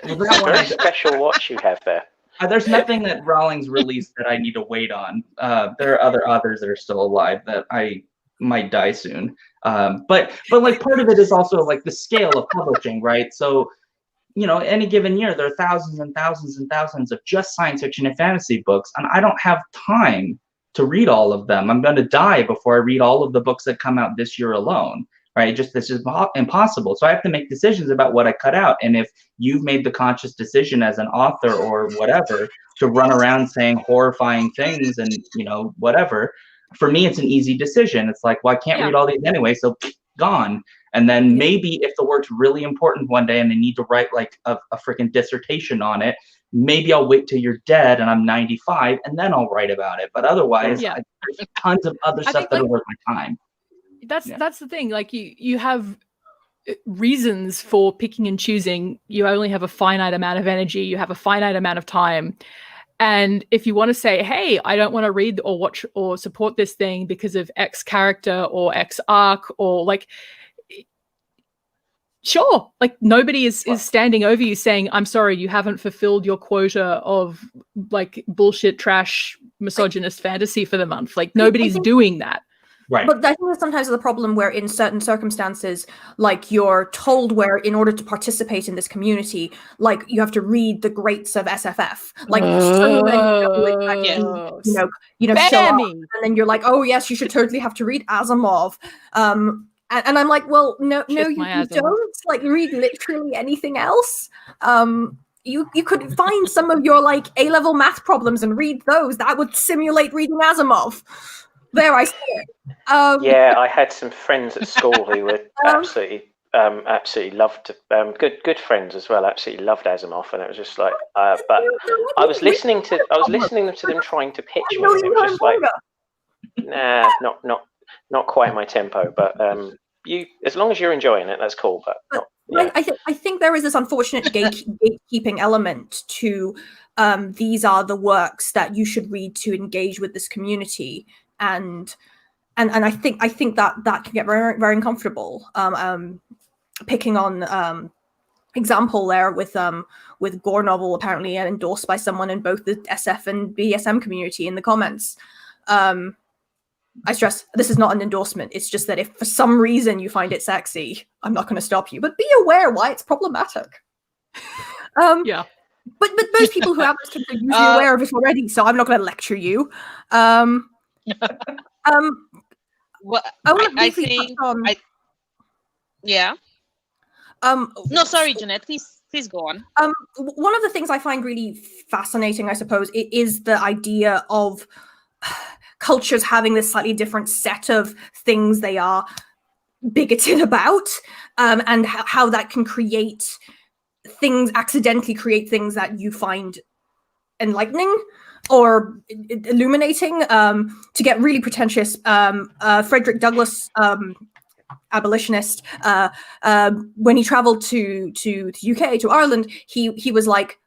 Very special watch you have there. There's nothing that Rowling's released that I need to wait on. There are other authors that are still alive that I might die soon. But like part of it is also like the scale of publishing, right? So, any given year, there are thousands and thousands and thousands of just science fiction and fantasy books, and I don't have time to read all of them. I'm going to die before I read all of the books that come out this year alone. Right? This is impossible. So I have to make decisions about what I cut out. And if you've made the conscious decision as an author or whatever to run around saying horrifying things and, whatever, for me, it's an easy decision. It's like, well, I can't read all these anyway, so gone. And then maybe if the work's really important one day and I need to write like a freaking dissertation on it, maybe I'll wait till you're dead and I'm 95 and then I'll write about it. But otherwise, Yeah. there's tons of other stuff think, that'll worth my time. That's the thing. Like you have reasons for picking and choosing. You only have a finite amount of energy. You have a finite amount of time. And if you want to say, hey, I don't want to read or watch or support this thing because of X character or X arc, or like, sure, like nobody is standing over you saying, I'm sorry, you haven't fulfilled your quota of like bullshit, trash, misogynist fantasy for the month. Like nobody's doing that. Right. But I think there's sometimes the problem where in certain circumstances, like you're told where in order to participate in this community, like you have to read the greats of SFF. Like so many show up, and then you're like, oh yes, you should totally have to read Asimov. And I'm like, well, no, you don't like read literally anything else. You could find some of your like A-level math problems and read those. That would simulate reading Asimov. There, I see it. Yeah, I had some friends at school who were absolutely loved. Good friends as well. Absolutely loved Asimov, and it was just like. But I was listening to them trying to pitch me. And it was just like, nah, not quite my tempo. But you, as long as you're enjoying it, that's cool. But not, yeah. I think there is this unfortunate gatekeeping element to these are the works that you should read to engage with this community. And I think that can get very, very uncomfortable. Picking on example there with Gore Novel apparently endorsed by someone in both the SF and BSM community in the comments. I stress this is not an endorsement. It's just that if for some reason you find it sexy, I'm not going to stop you. But be aware why it's problematic. Yeah. But those people who have this can be usually aware of it already, so I'm not going to lecture you. Well, I think on... yeah. No, sorry, Jeanette. Please go on. One of the things I find really fascinating, I suppose, is the idea of cultures having this slightly different set of things they are bigoted about, and how that can accidentally create things that you find enlightening or illuminating. To get really pretentious, Frederick Douglass, abolitionist, when he traveled to UK, to Ireland, he was like,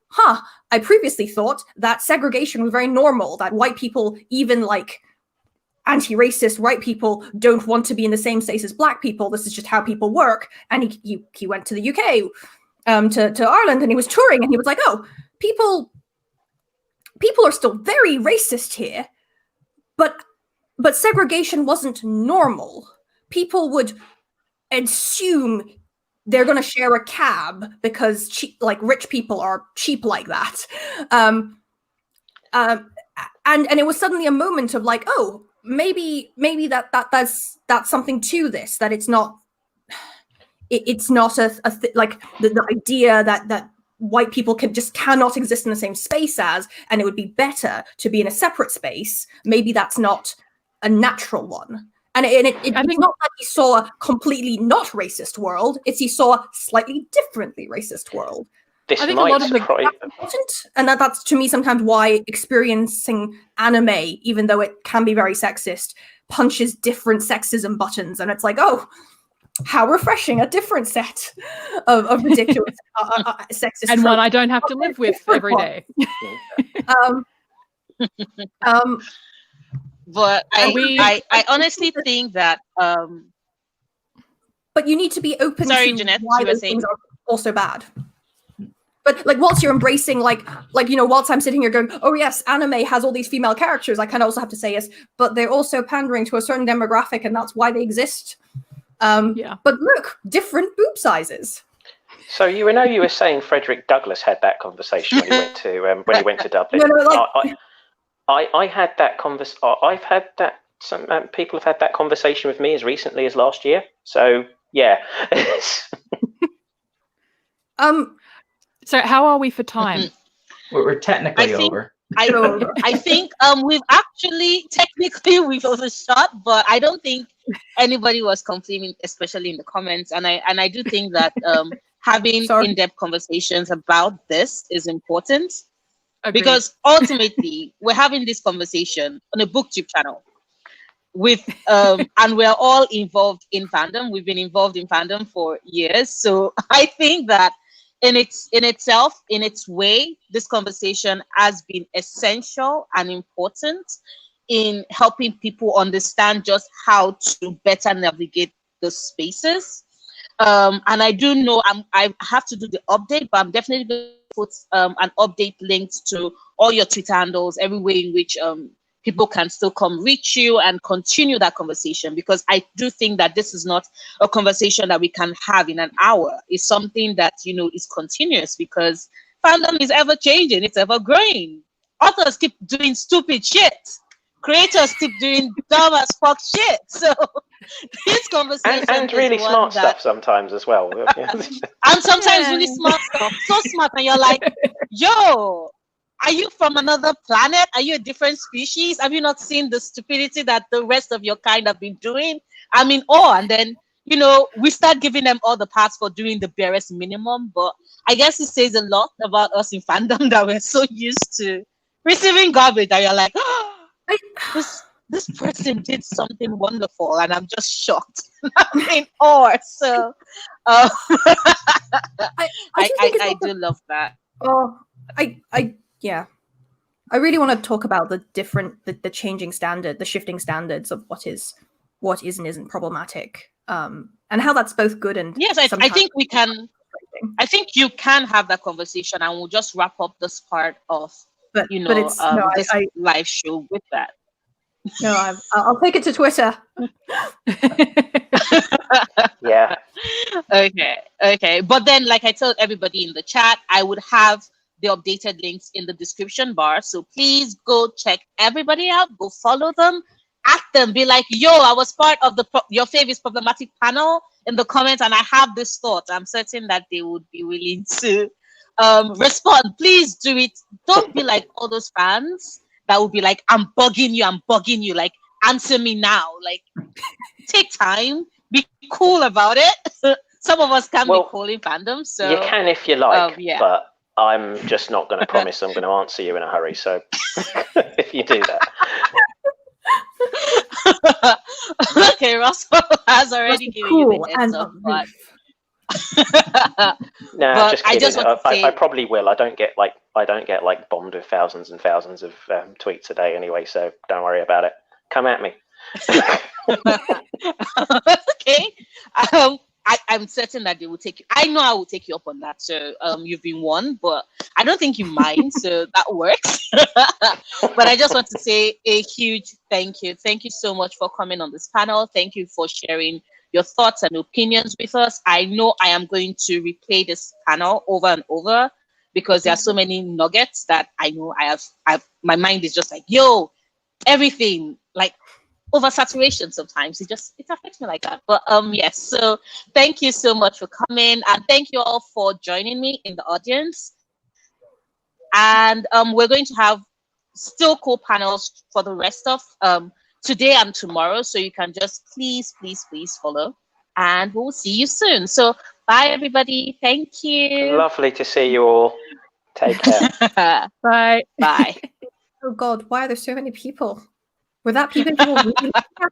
I previously thought that segregation was very normal, that white people, even like anti-racist white people, don't want to be in the same space as black people. This is just how people work. And he went to the UK, to Ireland, and he was touring, and he was like, oh, people are still very racist here, but segregation wasn't normal. People would assume they're going to share a cab because rich people are cheap like that. And it was suddenly a moment of like, oh, maybe that's something to this, that it's not the idea that white people cannot exist in the same space as, and it would be better to be in a separate space. Maybe that's not a natural one. And it's not that he saw a completely not racist world. It's he saw a slightly differently racist world. I think a lot of and that's to me sometimes why experiencing anime, even though it can be very sexist, punches different sexism buttons, and it's like, oh, how refreshing, a different set of ridiculous sexist and tropes. one I don't have to live with every day. But I honestly think that but you need to be open to Jeanette, why those things are also bad. But like whilst you're embracing whilst I'm sitting here going, oh yes, anime has all these female characters, I kind of also have to say yes, but they're also pandering to a certain demographic, and that's why they exist. But look, different boob sizes. So you were saying Frederick Douglass had that conversation when he went to Dublin. I had that I've had that. Some people have had that conversation with me as recently as last year. So yeah. So how are we for time? We're technically over. I think we've actually technically we've overshot, but I don't think anybody was complaining, especially in the comments. And I do think that having in-depth conversations about this is important. Agreed. Because ultimately we're having this conversation on a booktube channel with and we're all involved in fandom. We've been involved in fandom for years. So I think that in itself, in its way, this conversation has been essential and important in helping people understand just how to better navigate the spaces. And I do know I have to do the update, but I'm definitely going to put an update linked to all your Twitter handles, every way in which people can still come reach you and continue that conversation, because I do think that this is not a conversation that we can have in an hour. It's something that, you know, is continuous, because fandom is ever changing, it's ever growing. Authors keep doing stupid shit. Creators keep doing dumb as fuck shit. So this conversation and really smart stuff sometimes as well. And sometimes really smart stuff. So smart, and you're like, yo, are you from another planet? Are you a different species? Have you not seen the stupidity that the rest of your kind have been doing? I'm in awe. And then, you know, we start giving them all the pass for doing the barest minimum. But I guess it says a lot about us in fandom that we're so used to receiving garbage that you're like, oh, this person did something wonderful, and I'm just shocked. I'm in awe. So I do love that. Oh, yeah. I really want to talk about the changing standard, the shifting standards of what is and isn't problematic, and how that's both good and yes. I think we can. I think you can have that conversation, and we'll just wrap up this part of this live show with that. No, I'll take it to Twitter. Yeah. Okay. But then, like I told everybody in the chat, I would have the updated links in the description bar. So please go check everybody out. Go follow them. At them. Be like, yo, I was part of your Fave is Problematic panel in the comments, and I have this thought. I'm certain that they would be willing to respond. Please do it. Don't be like all those fans that would be like, I'm bugging you, like, answer me now. Like, take time, be cool about it. Some of us can be cool in fandom, so you can if you like, but I'm just not going to promise I'm going to answer you in a hurry. So if you do that. Okay, Russell has already given you the heads up, but no, just kidding. I probably will. I don't get bombed with thousands and thousands of tweets a day anyway, so don't worry about it. Come at me. Okay. I'm certain that they will take you. I know I will take you up on that. So you've been warned, but I don't think you mind. So that works. But I just want to say a huge thank you. Thank you so much for coming on this panel. Thank you for sharing your thoughts and opinions with us. I know I am going to replay this panel over and over, because there are so many nuggets that I know I've my mind is just like, yo, everything, like oversaturation sometimes. It affects me like that. But yes, so thank you so much for coming, and thank you all for joining me in the audience. And we're going to have still cool panels for the rest of today and tomorrow, so you can just please follow, and we'll see you soon. So bye everybody. Thank you. Lovely to see you all. Take care. Bye. Bye. Oh God, why are there so many people? Were that people who were really